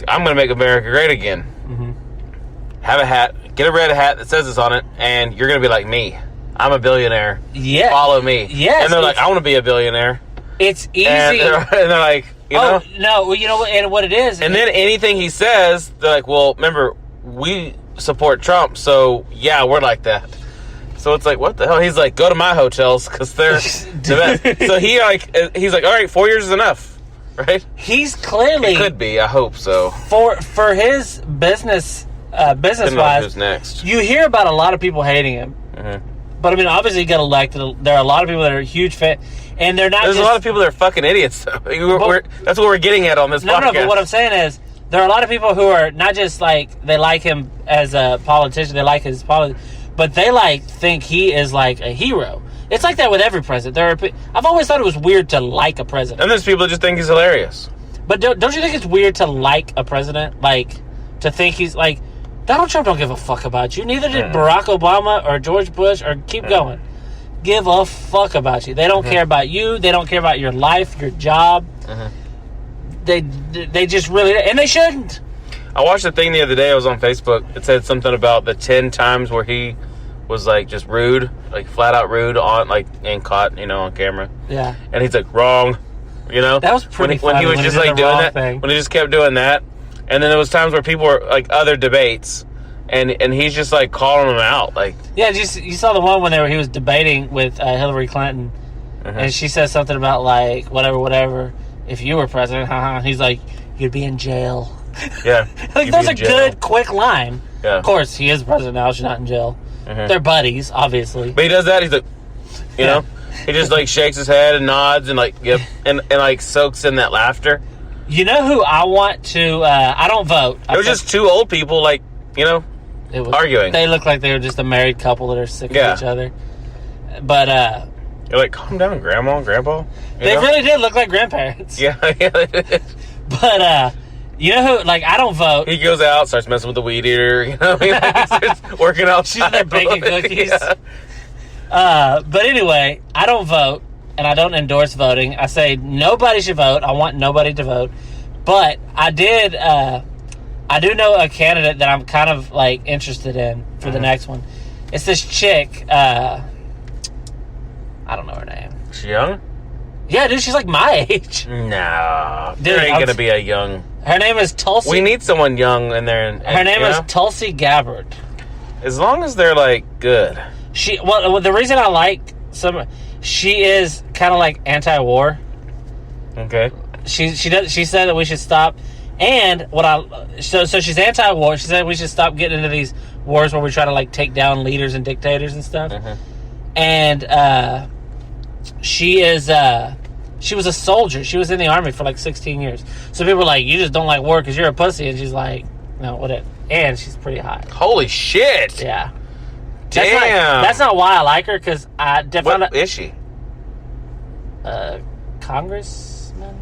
I'm going to make America great again. Mm-hmm. Have a hat, get a red hat that says this on it, and you're going to be like me. I'm a billionaire. Yeah. Follow me. Yes. And they're like, I want to be a billionaire. It's easy. And they're like, you know. No, well, you know, and what it is. And then anything he says, they're like, well, remember, we support Trump, so yeah, we're like that. So it's like, what the hell? He's like, go to my hotels because they're the best. So he's like, all right, 4 years is enough, right? He's clearly It could be. I hope so. for his business Didn't know wise. who's next. You hear about a lot of people hating him, but I mean, obviously, he got elected. There are a lot of people that are huge fan, and they're not. There's just, a lot of people that are fucking idiots, though. That's what we're getting at on this podcast. No, but what I'm saying is, there are a lot of people who are not just like they like him as a politician, they like his politics, but they like think he is like a hero. It's like that with every president. I've always thought it was weird to like a president, And there's people that just think he's hilarious. but don't you think it's weird to like a president? Like to think he's like Donald Trump don't give a fuck about you. Neither did Barack Obama or George Bush or keep going. Give a fuck about you. They don't care about you. They don't care about your life, your job. They just really, and they shouldn't. I watched a thing the other day. I was on Facebook. It said something about the 10 times where he was like just rude, like flat out rude on like and caught, you know, on camera. Yeah. And he's like wrong, you know. That was pretty when he funny was when just he did like the doing wrong that. thing. When he just kept doing that, and then there was times where people were like other debates, and he's just like calling them out, like Yeah, you saw the one when he was debating with Hillary Clinton, and she says something about like whatever. If you were president, he's like, you'd be in jail. yeah. Like You'd that's be a in jail. good quick line. Yeah. Of course, he is president now. She's not in jail. They're buddies, obviously. But he does that. He's like, you know, he just like shakes his head and nods and like yep, and like soaks in that laughter. You know who I want to? I don't vote. It was just two old people, like, you know, arguing. They look like they were just a married couple that are sick of each other. But you're like, calm down, Grandma and Grandpa. they really did look like grandparents. Yeah, yeah. They did. But you know who? Like, I don't vote. He goes out, starts messing with the weed eater. You know, he starts working out. She's in there baking cookies. Yeah. But anyway, I don't vote, and I don't endorse voting. I say nobody should vote. I want nobody to vote. But I do know a candidate that I'm kind of like interested in for the next one. It's this chick. I don't know her name. She young? Yeah, dude, she's like my age. No, Dude, there ain't gonna be a young. Her name is Tulsi. We need someone young in there. Her name is Tulsi Gabbard. As long as they're like good. Well, the reason I like she is kind of like anti-war. Okay. She said that we should stop, and so she's anti-war. She said we should stop getting into these wars where we try to like take down leaders and dictators and stuff. And she was a soldier. She was in the army for like 16 years. So people were like, you just don't like war because you're a pussy. And she's like, no, whatever. And she's pretty hot. Holy shit! Yeah. Damn. That's not why I like her, because I definitely... What is she? Congressman?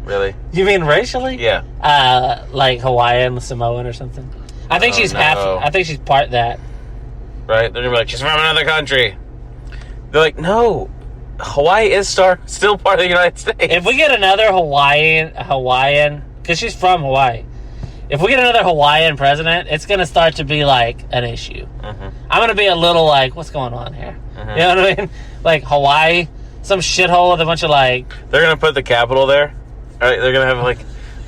Really? You mean racially? Yeah. Like Hawaiian, Samoan or something. I think she's no. I think she's part that. Right? They're gonna be like, she's from another country. They're like, no, Hawaii is still part of the United States. If we get another Hawaiian, because she's from Hawaii. If we get another Hawaiian president, it's going to start to be like an issue. I'm going to be a little like, what's going on here? You know what I mean? Like Hawaii, some shithole with a bunch of like... They're going to put the Capitol there. Right? They're going to have like...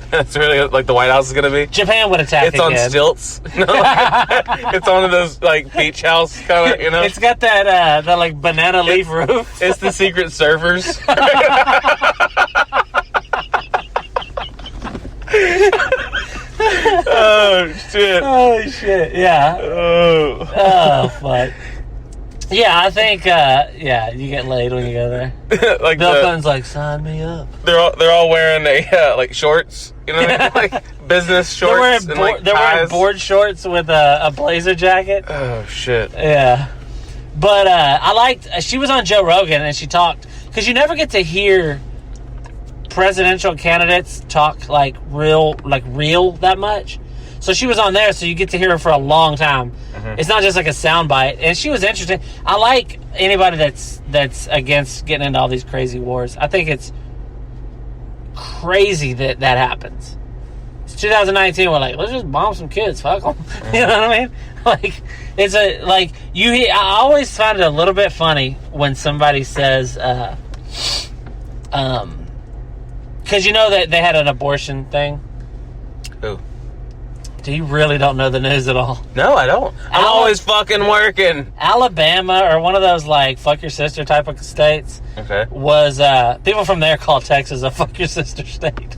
That's really like the White House is going to be. Japan would attack It's again. on stilts. No, it's one of those like beach house kind of, you know? It's got that like banana leaf roof. It's the Secret Surfers. Oh shit! Oh shit! Yeah. Oh fuck. Yeah, I think. Yeah, you get laid when you go there. Like Bill Clinton's like, sign me up. They're all wearing like shorts. You know what I mean? Like business shorts. They're wearing board shorts with a blazer jacket. Oh shit! Yeah, but I liked. She was on Joe Rogan and she talked because you never get to hear presidential candidates talk like real that much. So she was on there, so you get to hear her for a long time. Mm-hmm. It's not just like a soundbite, and she was interesting. I like anybody that's against getting into all these crazy wars. I think it's crazy that happens. It's 2019. We're like, let's just bomb some kids. Fuck them. Mm-hmm. You know what I mean? Like it's I always find it a little bit funny when somebody says, because you know that they had an abortion thing. Who? Do you really don't know the news at all? No, I don't. I'm always fucking working. Alabama, or one of those like fuck your sister type of states. Okay. Was people from there call Texas a fuck your sister state.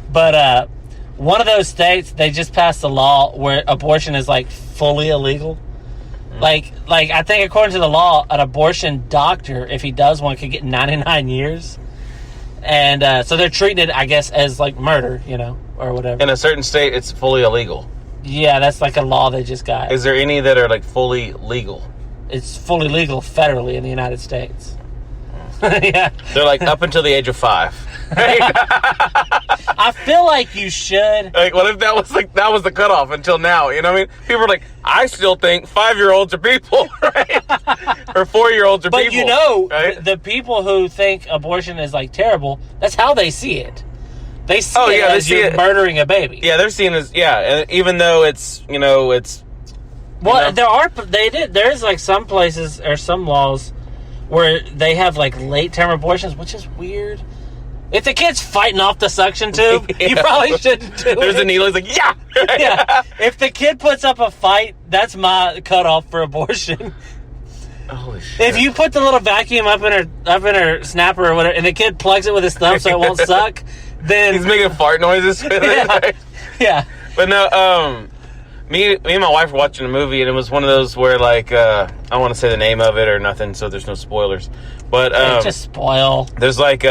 But one of those states, they just passed a law where abortion is like fully illegal. Like I think according to the law, an abortion doctor, if he does one, could get 99 years. And so they're treating it, I guess, as like murder, you know, or whatever. In a certain state, it's fully illegal. Yeah, that's like a law they just got. Is there any that are like fully legal? It's fully legal federally in the United States. Yeah. They're like up until the age of 5. I feel like you should. Like, what if that was the cutoff until now? You know what I mean? People are like, I still think 5-year-olds are people, right? Or 4-year-olds are people. But you know, right? the people who think abortion is like terrible, that's how they see it. They see it as you're murdering a baby. Yeah, they're seeing as and even though it's well, there's like some places or some laws where they have like late term abortions, which is weird. If the kid's fighting off the suction tube, you probably shouldn't do it. There's a needle. He's like, yeah. Yeah. If the kid puts up a fight, that's my cutoff for abortion. Holy shit. If you put the little vacuum up in her snapper or whatever, and the kid plugs it with his thumb so it won't suck, then he's making fart noises. Yeah. But no, me and my wife were watching a movie, and it was one of those where like I don't want to say the name of it or nothing, so there's no spoilers. But just spoil. There's like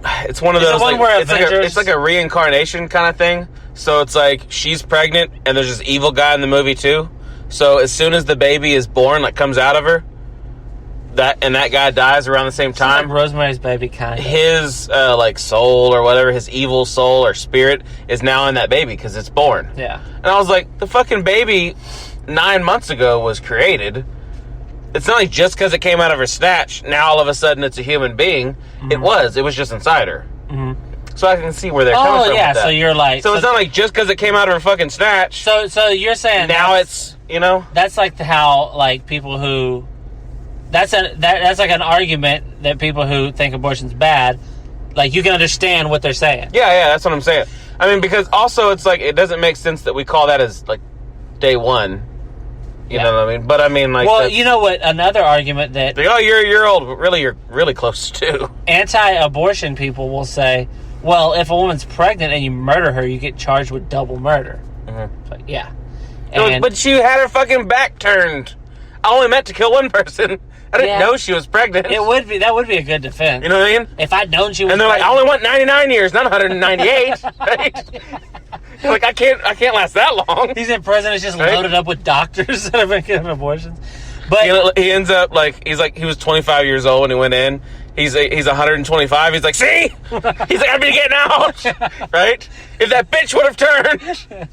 it's one of those it's like a reincarnation kind of thing. So it's like she's pregnant, and there's this evil guy in the movie too. So as soon as the baby is born, like comes out of her, that guy dies around the same time. Like Rosemary's Baby, kind of. His like soul or whatever, his evil soul or spirit is now in that baby because it's born. Yeah. And I was like, the fucking baby 9 months ago was created. It's not like just because it came out of her snatch, now all of a sudden it's a human being. Mm-hmm. It was just inside her. Mm-hmm. So I can see where they're coming from. Oh, yeah, so you're like... So it's not like just because it came out of her fucking snatch. So you're saying... Now it's, That's like how, like, people who... That's like an argument that people who think abortion's bad, like, you can understand what they're saying. Yeah, that's what I'm saying. I mean, because also it's like, it doesn't make sense that we call that as, like, day one. You know what I mean? But I mean, like... Well, you know what? Another argument that... Like, oh, you're old, but really, you're really close, too. Anti-abortion people will say, well, if a woman's pregnant and you murder her, you get charged with double murder. Mm-hmm. But, yeah. But she had her fucking back turned. I only meant to kill one person. I didn't know she was pregnant. That would be a good defense. You know what I mean? If I'd known she was And they're pregnant. like, I only want 99 years, not 198. Right? Like, I can't last that long. He's in prison. It's just loaded up with doctors that have been getting abortions. But he ends up he was 25 years old when he went in. He's 125. He's like, see? He's like, I'd be getting out. Right? If that bitch would have turned.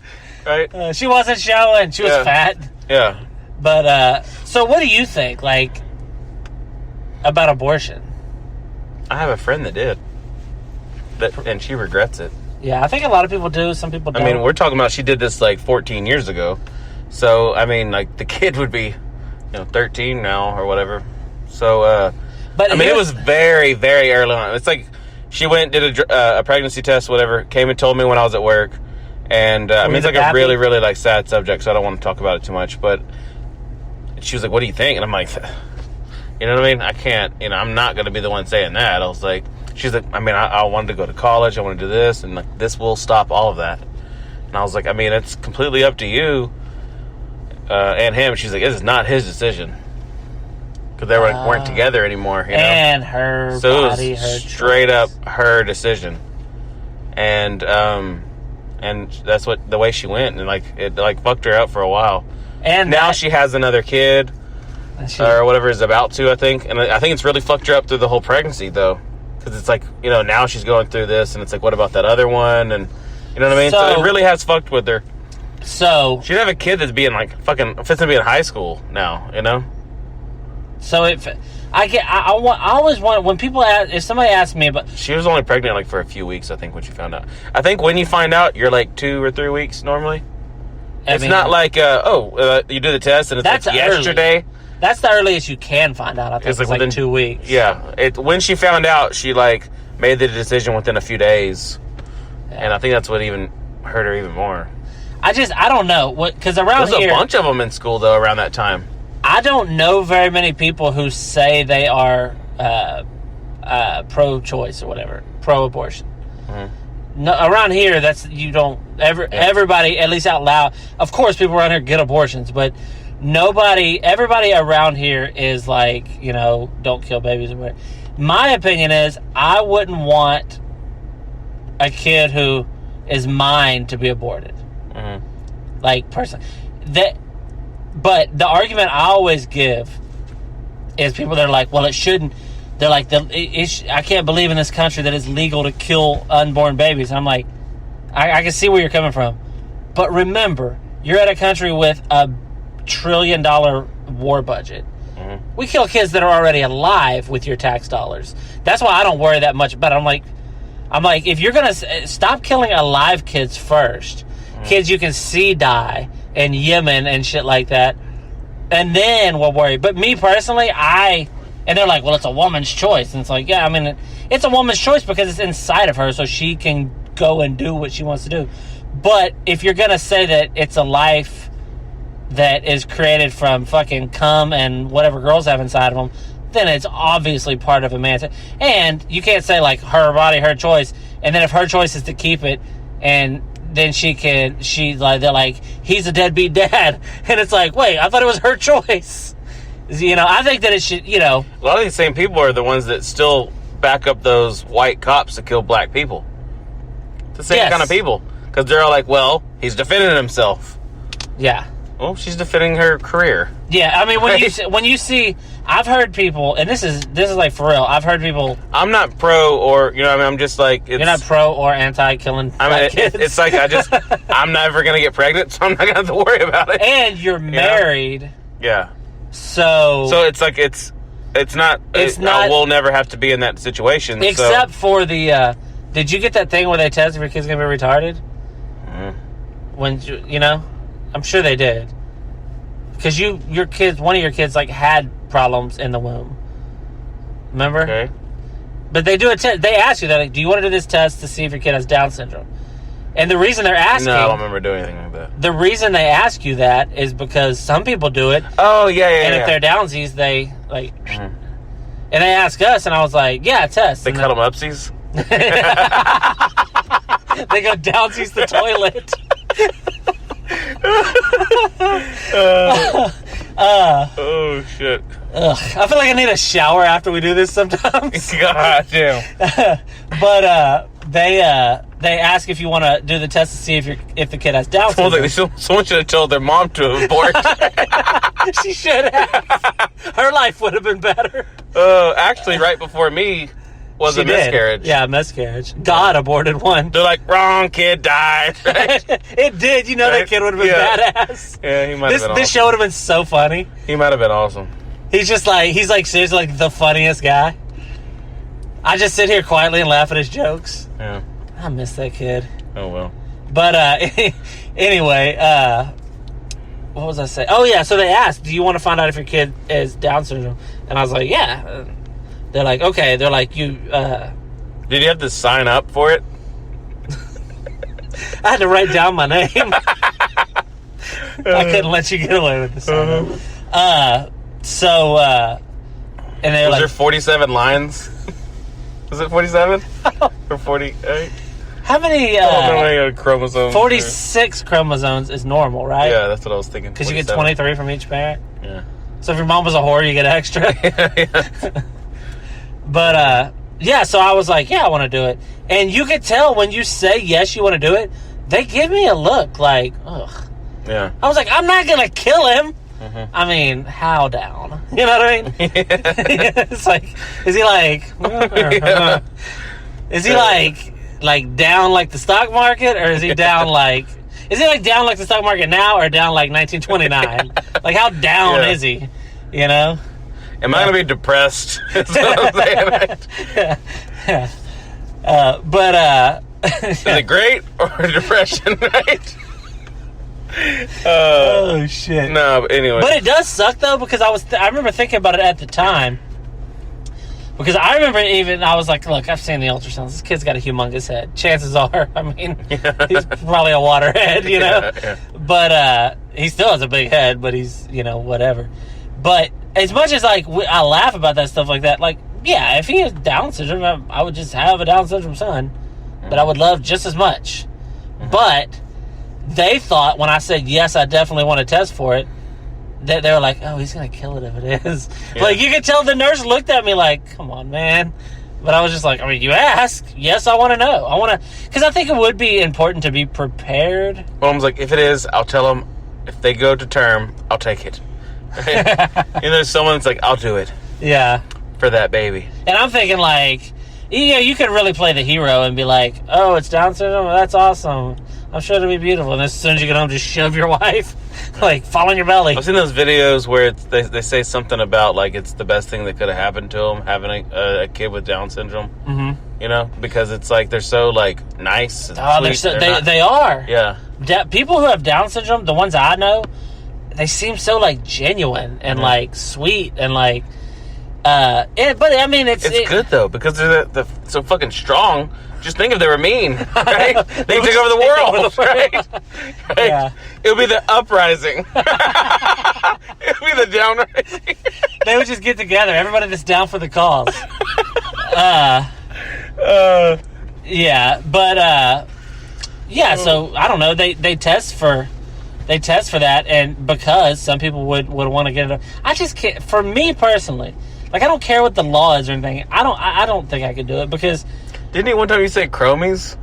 Right? She wasn't showing. She was fat. Yeah. But so what do you think, like, about abortion? I have a friend that did, and she regrets it. Yeah, I think a lot of people do. Some people don't. I mean, we're talking about she did this like 14 years ago. So, I mean, like, the kid would be, 13 now or whatever. So, but I mean, it was very, very early on. It's like she went, did a pregnancy test, whatever, came and told me when I was at work. And, I mean, it's like a really, really, like, sad subject, so I don't want to talk about it too much. But she was like, what do you think? And I'm like, you know what I mean? I can't, I'm not going to be the one saying that. I was like, she's like, I mean, I wanted to go to college. I want to do this. And like, this will stop all of that. And I was like, I mean, it's completely up to you and him. She's like, this is not his decision. Because they weren't together anymore, you know? And her so body, it was her straight choice. up her decision. And that's the way she went. And like, it like fucked her up for a while. And now she has another kid. Or whatever is about to, I think. And I think it's really fucked her up through the whole pregnancy, though. Because it's like, you know, now she's going through this, and it's like, what about that other one? And, you know what I mean? So it really has fucked with her. So... she'd have a kid that's being, like, fucking... fits to be in high school now, you know? So if... I always want... when people ask... if somebody asks me about... she was only pregnant, like, for a few weeks, I think, when she found out. I think when you find out, you're, like, 2 or 3 weeks, normally. It's not like, you do the test, and it's like yesterday. That's the earliest you can find out. I think it's like within 2 weeks. Yeah. When she found out, she like made the decision within a few days. Yeah. And I think that's what even hurt her even more. I don't know. Because around There's here... a bunch of them in school, though, around that time. I don't know very many people who say they are pro-choice or whatever. Pro-abortion. Mm-hmm. No, around here, that's... you don't... everybody, at least out loud... of course, people around here get abortions, but... everybody around here is like, you know, don't kill babies or whatever. My opinion is, I wouldn't want a kid who is mine to be aborted. Mm-hmm. Like, personally. But the argument I always give is people that are like, well, it shouldn't. They're like, I can't believe in this country that it's legal to kill unborn babies. And I'm like, I can see where you're coming from. But remember, you're at a country with a $1 trillion war budget. Mm-hmm. We kill kids that are already alive with your tax dollars. That's why I don't worry that much about it. I'm like, if you're gonna stop killing alive kids first, kids you can see die in Yemen and shit like that, and then we'll worry. But me personally, and they're like, well, it's a woman's choice, and it's like, yeah, I mean, it's a woman's choice because it's inside of her, so she can go and do what she wants to do. But if you're gonna say that it's a life that is created from fucking cum and whatever girls have inside of them, then it's obviously part of a man's... and you can't say, like, her body, her choice, and then if her choice is to keep it, and then they're like, he's a deadbeat dad, and it's like, wait, I thought it was her choice. You know, I think that it should, you know... a lot of these same people are the ones that still back up those white cops to kill black people. It's the same kind of people. Because they're all like, well, he's defending himself. Yeah. Well, she's defending her career. Yeah, I mean, when you see, I've heard people, and this is like for real. I've heard people. I'm not pro or, you know, I mean, I'm just like, you're not pro or anti killing. I mean, kids. It's like I'm never gonna get pregnant, so I'm not gonna have to worry about it. And you're married. You know? Yeah. So it's like it's not. We'll never have to be in that situation. Except for the. Did you get that thing where they test if your kid's gonna be retarded? Mm-hmm. When you know. I'm sure they did. Because one of your kids, like, had problems in the womb. Remember? Okay. But they do a test. They ask you that, like, do you want to do this test to see if your kid has Down syndrome? And the reason they're asking... no, I don't remember doing anything like that. The reason they ask you that is because some people do it. Oh, yeah. And if they're Downsies, they, like... Mm-hmm. And they ask us, and I was like, yeah, test. They cut them upsies? They go Downsies the toilet. Oh shit! I feel like I need a shower after we do this sometimes. God damn! But they ask if you want to do the test to see if the kid has Down syndrome. Someone should have told their mom to abort. She should have. Her life would have been better. Actually, right before me was a miscarriage. Yeah, a miscarriage. God aborted one. They're like, wrong kid died. Right? It did. You know, right? That kid would have been badass. Yeah, he might have been awesome. This show would have been so funny. He might have been awesome. He's seriously like the funniest guy. I just sit here quietly and laugh at his jokes. Yeah. I miss that kid. Oh, well. But anyway, what was I saying? Oh, yeah, so they asked, do you want to find out if your kid is Down syndrome? And I was like, yeah. They're like, okay. They're like, you... Did you have to sign up for it? I had to write down my name. I couldn't let you get away with this. And they're was there 47 lines? Was it 47 or 48? How many? I don't know how many chromosomes. 46 chromosomes is normal, right? Yeah, that's what I was thinking. Because you get 23 from each parent. Yeah. So if your mom was a whore, you get extra. Yeah. But yeah, so I was like, yeah, I want to do it. And you could tell when you say yes, you want to do it. They give me a look like, ugh. Yeah. I was like, I'm not gonna kill him. Mm-hmm. I mean, how down? You know what I mean? It's like, is he like? Yeah. Is he like down like the stock market, or is he down like? Is he like down like the stock market now, or down like 1929? Like, how down is he? You know? Am I gonna be depressed? That's what I'm saying. But is it great or depression? Right? Oh shit! No, but anyway. But it does suck though, because I remember thinking about it at the time. Because I remember I was like, look, I've seen the ultrasounds. This kid's got a humongous head. Chances are, I mean, he's probably a waterhead, you know? Yeah. But he still has a big head, but he's, whatever. But as much as, like, I laugh about that stuff like that, like, yeah, if he has Down syndrome, I would just have a Down syndrome son that I would love just as much. Mm-hmm. But they thought when I said, yes, I definitely want to test for it, they were like, oh, he's going to kill it if it is. Yeah. Like, you could tell the nurse looked at me like, come on, man. But I was just like, I mean, you ask. Yes, I want to know. I want to, because I think it would be important to be prepared. Well, I was like, if it is, I'll tell them. If they go to term, I'll take it. Right? There's someone that's like, I'll do it. Yeah. For that baby. And I'm thinking, like, you could really play the hero and be like, oh, it's Down syndrome? That's awesome. I'm sure it'll be beautiful. And as soon as you get home, just shove your wife. Like, fall on your belly. I've seen those videos where they say something about, like, it's the best thing that could have happened to them, having a kid with Down syndrome. Mm-hmm. Because it's like, they're so, like, nice and sweet. They are. Yeah. People who have Down syndrome, the ones I know, they seem so, like, genuine and, like, sweet and, like, but, I mean, it's good, though, because they're so fucking strong. Just think if they were mean, right? They take over the world, right? Yeah. It would be the uprising. It would be the downrising. They would just get together. Everybody that's down for the cause. Yeah, but yeah. So I don't know. They test for that, and because some people would want to get it. I just can't. For me personally, like, I don't care what the law is or anything. I don't think I could do it because. Didn't he one time you say chromies?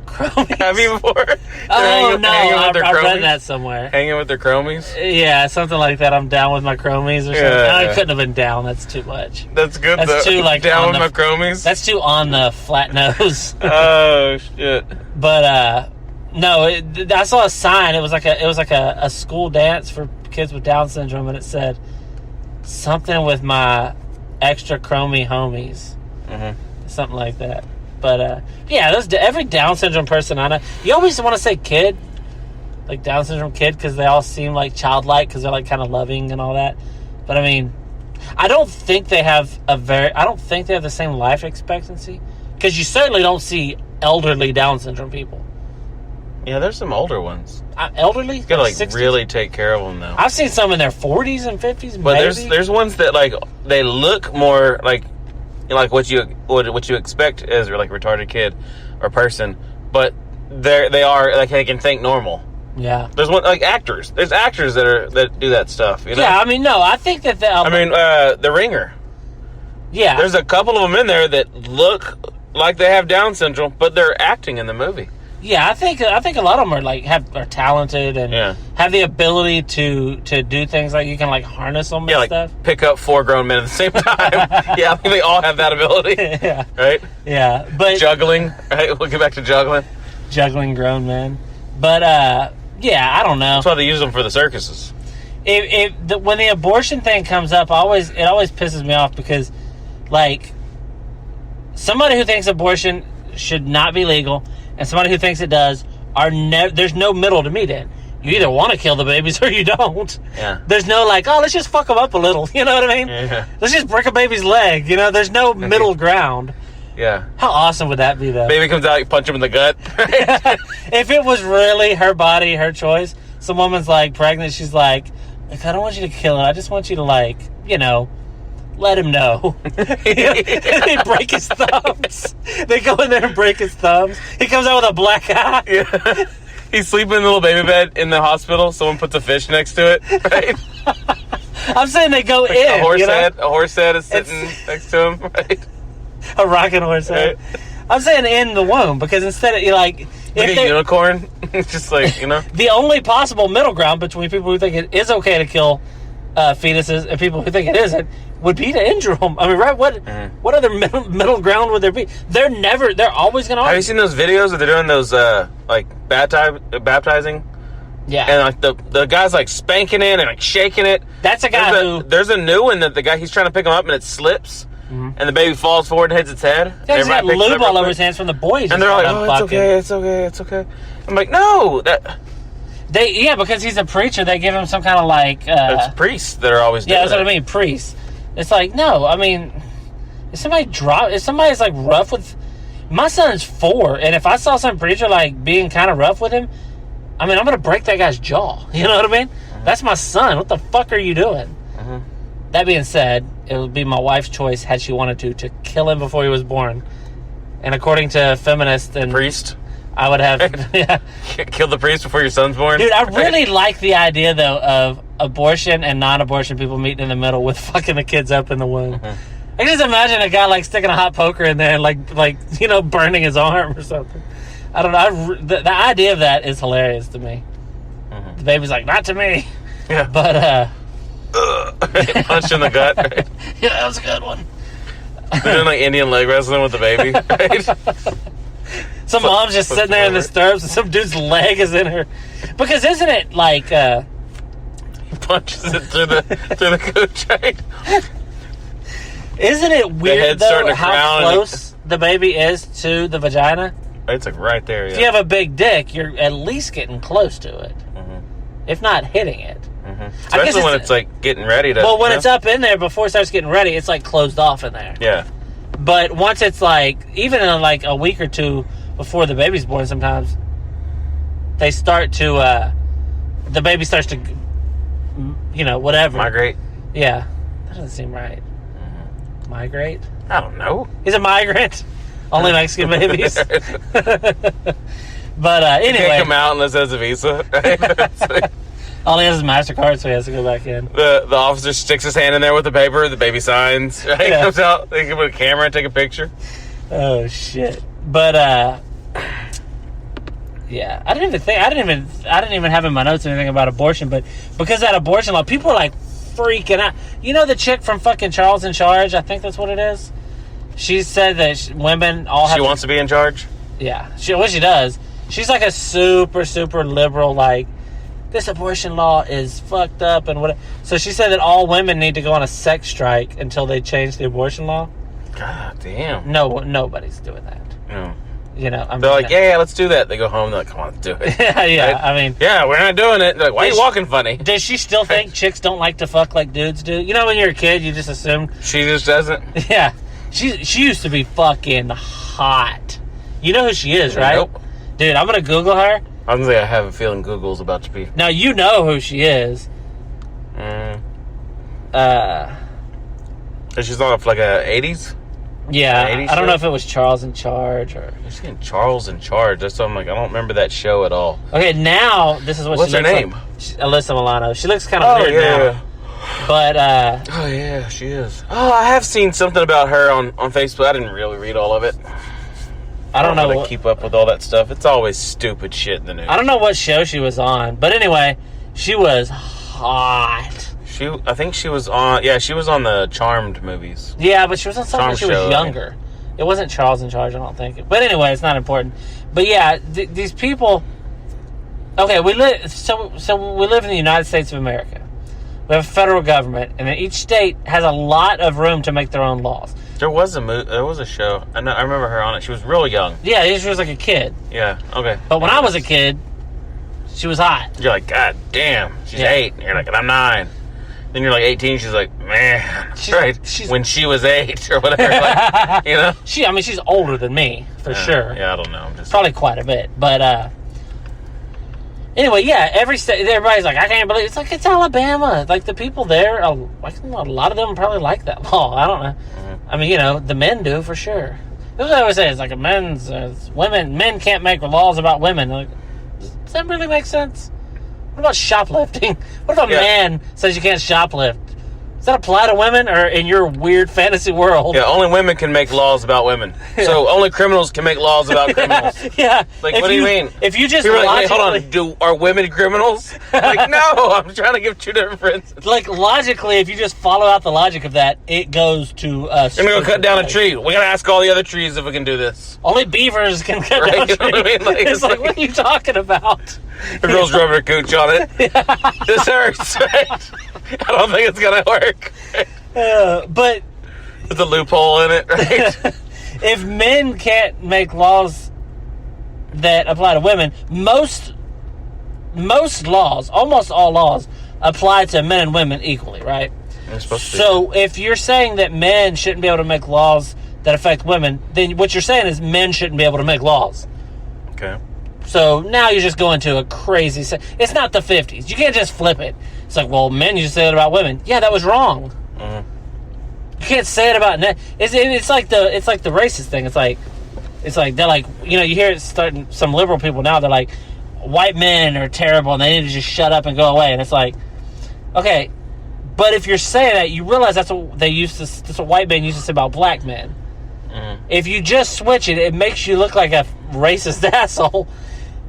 Chromies? Have you before? Oh, no, I read that somewhere. Hanging with their chromies? Yeah, something like that. I'm down with my chromies or something. Yeah. I couldn't have been down. That's too much. That's good, that's though. Too, like, down with my chromies? That's too on the flat nose. Oh, shit. But, no, I saw a sign. It was like a school dance for kids with Down syndrome, and it said something with my extra chromie homies. Mm-hmm. Something like that. But, yeah, every Down syndrome person I know, you always want to say kid, like Down syndrome kid, because they all seem like childlike, because they're like kind of loving and all that. But I mean, I don't think they have the same life expectancy, because you certainly don't see elderly Down syndrome people. Yeah, there's some older ones. Elderly? You gotta, like, 60s? Really take care of them, though. I've seen some in their 40s and 50s, but maybe. There's ones that, like, they look more like what you expect as, like, a retarded kid or person, but they are, like, they can think normal. Yeah. There's one, like, actors. There's actors that do that stuff, you know? Yeah, I mean, no, I think that The Ringer. Yeah. There's a couple of them in there that look like they have Down syndrome, but they're acting in the movie. Yeah, I think a lot of them are talented and have the ability to do things like you can, like, harness them and stuff. Pick up 4 grown men at the same time. Yeah, I think they all have that ability. Yeah. Right? Yeah, but juggling, right? We'll get back to juggling. Juggling grown men. But yeah, I don't know. That's why they use them for the circuses. When the abortion thing comes up, it always pisses me off because, like, somebody who thinks abortion should not be legal and somebody who thinks it does there's no middle to meet in. You either want to kill the babies or you don't. Yeah. There's no, like, oh, let's just fuck them up a little. You know what I mean? Yeah. Let's just break a baby's leg. You know, there's no middle ground. Yeah. How awesome would that be, though? Baby comes out, you punch him in the gut. If it was really her body, her choice, some woman's, like, pregnant, she's like, I don't want you to kill it. I just want you to, like, let him know. They break his thumbs. They go in there and break his thumbs. He comes out with a black eye. Yeah. He's sleeping in the little baby bed in the hospital. Someone puts a fish next to it, right? I'm saying they go in. A horse head is sitting next to him, right? A rocking horse head. Right. I'm saying in the womb, because instead of, like a unicorn, just like, the only possible middle ground between people who think it is okay to kill fetuses and people who think it isn't would be to injure them. I mean, right? What other middle ground would there be? They're always going to. Have you seen those videos that they're doing those like baptizing? Yeah, and like the guy's like spanking it and like shaking it. That's a guy there's a new one that the guy, he's trying to pick him up and it slips. Mm-hmm. And the baby falls forward and hits its head. Yeah, he's got lube all over his hands from the boys. And they're like, "Oh, it's okay." I'm like, no, because he's a preacher. They give him some kind of like. It's priests that are always doing that's what I mean, priests. It's like, no, I mean, if somebody's like rough with, my son's 4, and if I saw some preacher like being kind of rough with him, I mean, I'm gonna break that guy's jaw. You know what I mean? Mm-hmm. That's my son. What the fuck are you doing? Mm-hmm. That being said, it would be my wife's choice, had she wanted to kill him before he was born. And according to feminists and priest, I would have kill the priest before your son's born. Dude, I really like the idea though of abortion and non-abortion people meeting in the middle with fucking the kids up in the womb. Mm-hmm. I can just imagine a guy like sticking a hot poker in there and like burning his arm or something. I don't know. The idea of that is hilarious to me. Mm-hmm. The baby's like, not to me. Yeah, but punch in the gut. Right? Yeah, that was a good one. They're doing like Indian leg wrestling with the baby. Right? Some mom's just sitting there in the stirrups and some dude's leg is in her. Because isn't it like he punches it through the cooch, right? Isn't it weird though how close the baby is to the vagina? It's like right there. Yeah. If you have a big dick, you're at least getting close to it, if not hitting it. Especially when it's like getting ready to. Well, when it's up in there before it starts getting ready, it's like closed off in there. Yeah. But once it's like, even in like a week or two before the baby's born, sometimes they start to, the baby starts to, whatever. Migrate. Yeah. That doesn't seem right. Mm-hmm. Migrate? I don't know. He's a migrant. Only Mexican babies. But anyway. He can't come out unless he has a visa. Right? All he has is MasterCard, so he has to go back in. The officer sticks his hand in there with the paper, the baby signs, right? Yeah. Comes out, they can put a camera and take a picture. Oh, shit. But, yeah. I didn't even have in my notes anything about abortion, but because of that abortion law, people are like freaking out. You know the chick from fucking Charles in Charge? I think that's what it is. She said that women all have... She wants to be in charge? Yeah. She does. She's like a super, super liberal, like, this abortion law is fucked up and whatever. So she said that all women need to go on a sex strike until they change the abortion law. God damn. No, nobody's doing that. No. They're like, yeah, let's do that. They go home, they're like, come on, let's do it. Yeah. Right? I mean... Yeah, we're not doing it. They're like, why are you walking funny? Does she still think chicks don't like to fuck like dudes do? You know when you're a kid, you just assumed... She just doesn't? Yeah. She used to be fucking hot. You know who she is, right? Nope. Dude, I'm going to Google her. I was gonna say, I have a feeling Google's about to be... Now, you know who she is. She's on like a 80s? Yeah, 80s I don't show? know if it was Charles in Charge or... She's getting Charles in Charge. That's what I'm like, I don't remember that show at all. Okay, now, this is what What's she looks her name? like. Alyssa Milano. She looks kind of weird now. But, oh, yeah, she is. Oh, I have seen something about her on Facebook. I didn't really read all of it. I don't know how to keep up with all that stuff. It's always stupid shit in the news. I don't know what show she was on. But anyway, she was hot. I think she was on... Yeah, she was on the Charmed movies. Yeah, but she was on something when she was younger. It wasn't Charles in Charge, I don't think. But anyway, it's not important. But yeah, these people... Okay, we live in the United States of America. We have a federal government, and then each state has a lot of room to make their own laws. There was a show. I remember her on it. She was really young. Yeah, she was like a kid. Yeah, okay. But when I was a kid, she was hot. You're like, God damn, she's 8. And you're like, I'm 9. Then you're like 18. She's like, man, when she was 8 or whatever. Like, you know? She's older than me for sure. Yeah, I don't know. Probably quite a bit. But Anyway, yeah, every state, everybody's like, I can't believe it's like it's Alabama. Like the people there, a lot of them probably like that law. I don't know. I mean, the men do for sure. That's what I always say. It's like men can't make laws about women. Like, does that really make sense? What about shoplifting? What if a man says you can't shoplift? Does that apply to women or in your weird fantasy world? Yeah, only women can make laws about women. So only criminals can make laws about criminals. Yeah. Like, what do you mean? If you just people are like, wait, hold on. Are women criminals? Like, no, I'm trying to give two different friends. Like, logically, if you just follow out the logic of that, it goes to us. I'm going to go cut down a tree. We got to ask all the other trees if we can do this. Only beavers can cut down trees. You know what I mean? Like, it's like, what are you talking about? The girl's rubbing her cooch on it. This hurts, right? I don't think it's going to work. But with a loophole in it, right? If men can't make laws that apply to women, most laws, almost all laws, apply to men and women equally, right? So if you're saying that men shouldn't be able to make laws that affect women, then what you're saying is men shouldn't be able to make laws. Okay. So now you're just going to a crazy... It's not the 50s. You can't just flip it. It's like, well, men used to say that about women. Yeah, that was wrong. You can't say it about... It's like the racist thing. It's like they're like... you hear it starting... Some liberal people now, they're like, white men are terrible and they need to just shut up and go away. And it's like, okay, but if you're saying that, you realize that's what white men used to say about black men. If you just switch it, it makes you look like a racist asshole.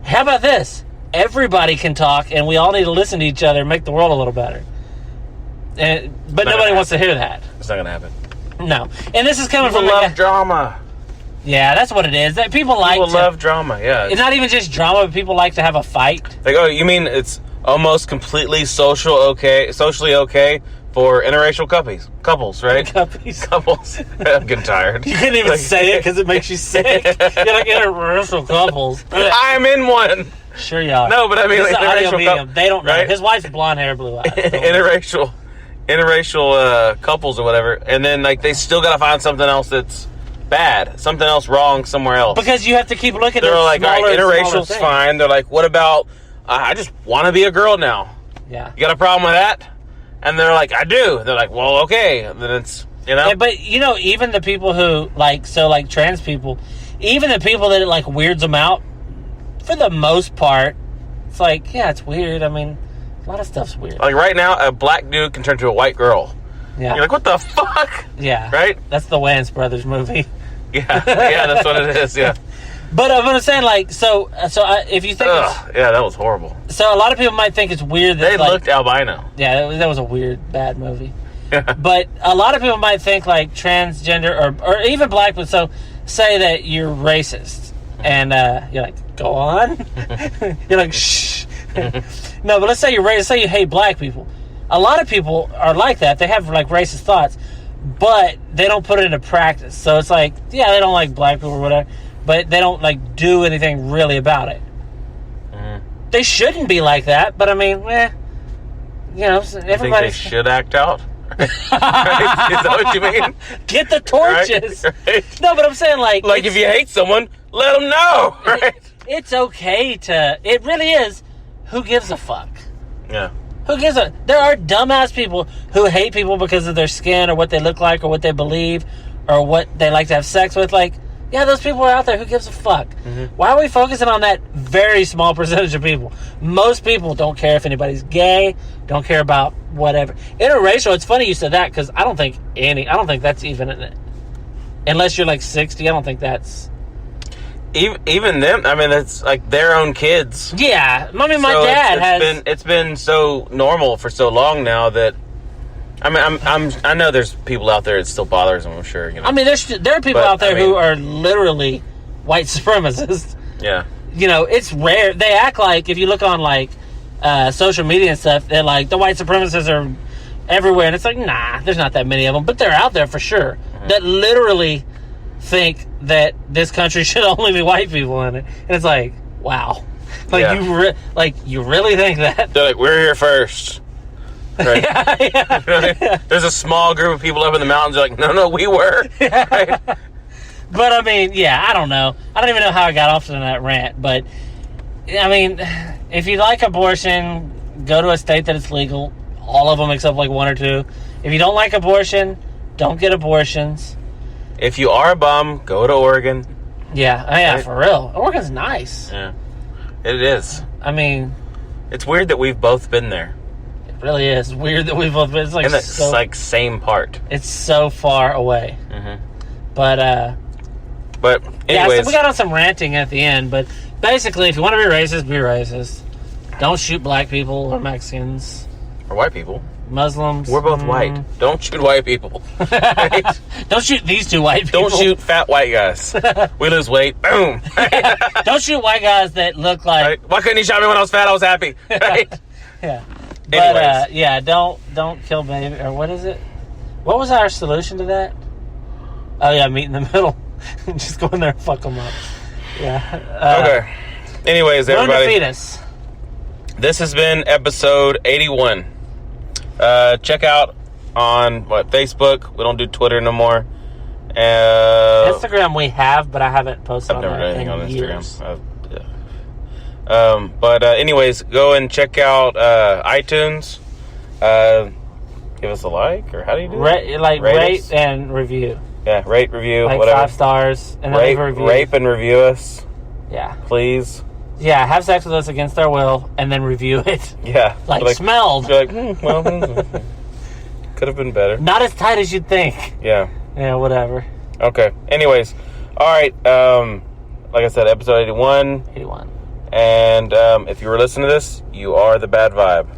How about this? Everybody can talk, and we all need to listen to each other and make the world a little better. But nobody wants to hear that. It's not going to happen. No. And this is coming from... People love drama. Yeah, that's what it is. That people love drama, yeah. It's not even just drama, but people like to have a fight. Like, oh, you mean it's almost completely socially okay for interracial couples, right? Couples. I'm getting tired. You couldn't even say it because it makes you sick. You're like interracial couples. I'm in one. Sure you are. No, but I mean, like, interracial couples. They don't know. Right? His wife's blonde hair, blue eyes. interracial couples or whatever, and then like they still got to find something else that's bad, something else wrong somewhere else. Because you have to keep looking. They're like, all right, interracial's fine. They're like, what about? I just want to be a girl now. Yeah. You got a problem with that? And they're like, I do. They're like, well, okay. And then it's, Yeah, but, even the people who, trans people, even the people that it, weirds them out, for the most part, it's like, yeah, it's weird. I mean, a lot of stuff's weird. Like, right now, a black dude can turn to a white girl. Yeah. You're like, what the fuck? Yeah. Right? That's the Wayans Brothers movie. Yeah, that's what it is, yeah. But I'm saying, if you think... yeah, that was horrible. So a lot of people might think it's weird that... They looked albino. Yeah, that was a weird, bad movie. Yeah. But a lot of people might think, transgender, or even black people, so say that you're racist. And you're like, go on? You're like, shh. No, but let's say you're racist. Say you hate black people. A lot of people are like that. They have, racist thoughts. But they don't put it into practice. So it's like, yeah, they don't like black people or whatever. But they don't, do anything really about it. They shouldn't be like that, but I mean, everybody... They should act out? Right? Is that what you mean? Get the torches! Right. No, but I'm saying, if you hate someone, let them know, right? It's okay to... It really is. Who gives a fuck? Yeah. Who gives a... There are dumbass people who hate people because of their skin or what they look like or what they believe or what they like to have sex with, yeah, those people are out there. Who gives a fuck? Why are we focusing on that very small percentage of people? Most people don't care if anybody's gay, don't care about whatever. Interracial, it's funny you said that because I don't think that's even... Unless you're 60, I don't think that's... Even them, I mean, it's their own kids. Yeah. I mean, my dad It's been so normal for so long now that... I mean, I know there's people out there it still bothers them, I'm sure. I mean, there are people out there who are literally white supremacists. Yeah. It's rare. They act like, if you look on, social media and stuff, they're like, the white supremacists are everywhere. And it's like, nah, there's not that many of them. But they're out there for sure. That literally think that this country should only be white people in it. And it's like, wow. You really think that? They're like, we're here first. Right. Yeah. There's a small group of people up in the mountains who are like, no, we were. Right? But I mean, yeah, I don't know. I don't even know how I got off on that rant. But I mean, if you like abortion, go to a state that it's legal. All of them except like one or two. If you don't like abortion, don't get abortions. If you are a bum, go to Oregon. Yeah, right? For real. Oregon's nice. Yeah, it is. I mean, it's weird that we've both been there. It really is weird that we've both been. It's like and it's like same part. It's so far away. Mm-hmm. But anyways, yeah, so we got on some ranting at the end. But basically, if you want to be racist. Don't shoot black people or Mexicans or white people. Muslims. We're both white. Don't shoot white people. Right? Don't shoot these two white people. Don't shoot fat white guys. We lose weight. Boom. Don't shoot white guys that look like... Right? Why couldn't you shot me when I was fat? I was happy. Right? Yeah. But, yeah, don't kill baby. Or what is it? What was our solution to that? Oh, yeah, meet in the middle. Just go in there and fuck them up. Yeah. Okay. Anyways, everybody. Learn to feed us. This has been episode 81. Check out on Facebook. We don't do Twitter no more. Instagram we have, but I haven't posted I've never done anything on years. Instagram. But anyways, go and check out iTunes. Give us a like, or how do you do that? Rate and review. Yeah, rate, review, like whatever. 5 stars, and then leave a review. Rape and review us. Yeah. Please. Yeah, have sex with us against our will, and then review it. Yeah. Like smelled. You're like, well, could have been better. Not as tight as you'd think. Yeah. Yeah, whatever. Okay. Anyways. All right. Like I said, episode 81. 81. And if you were listening to this, you are the bad vibe.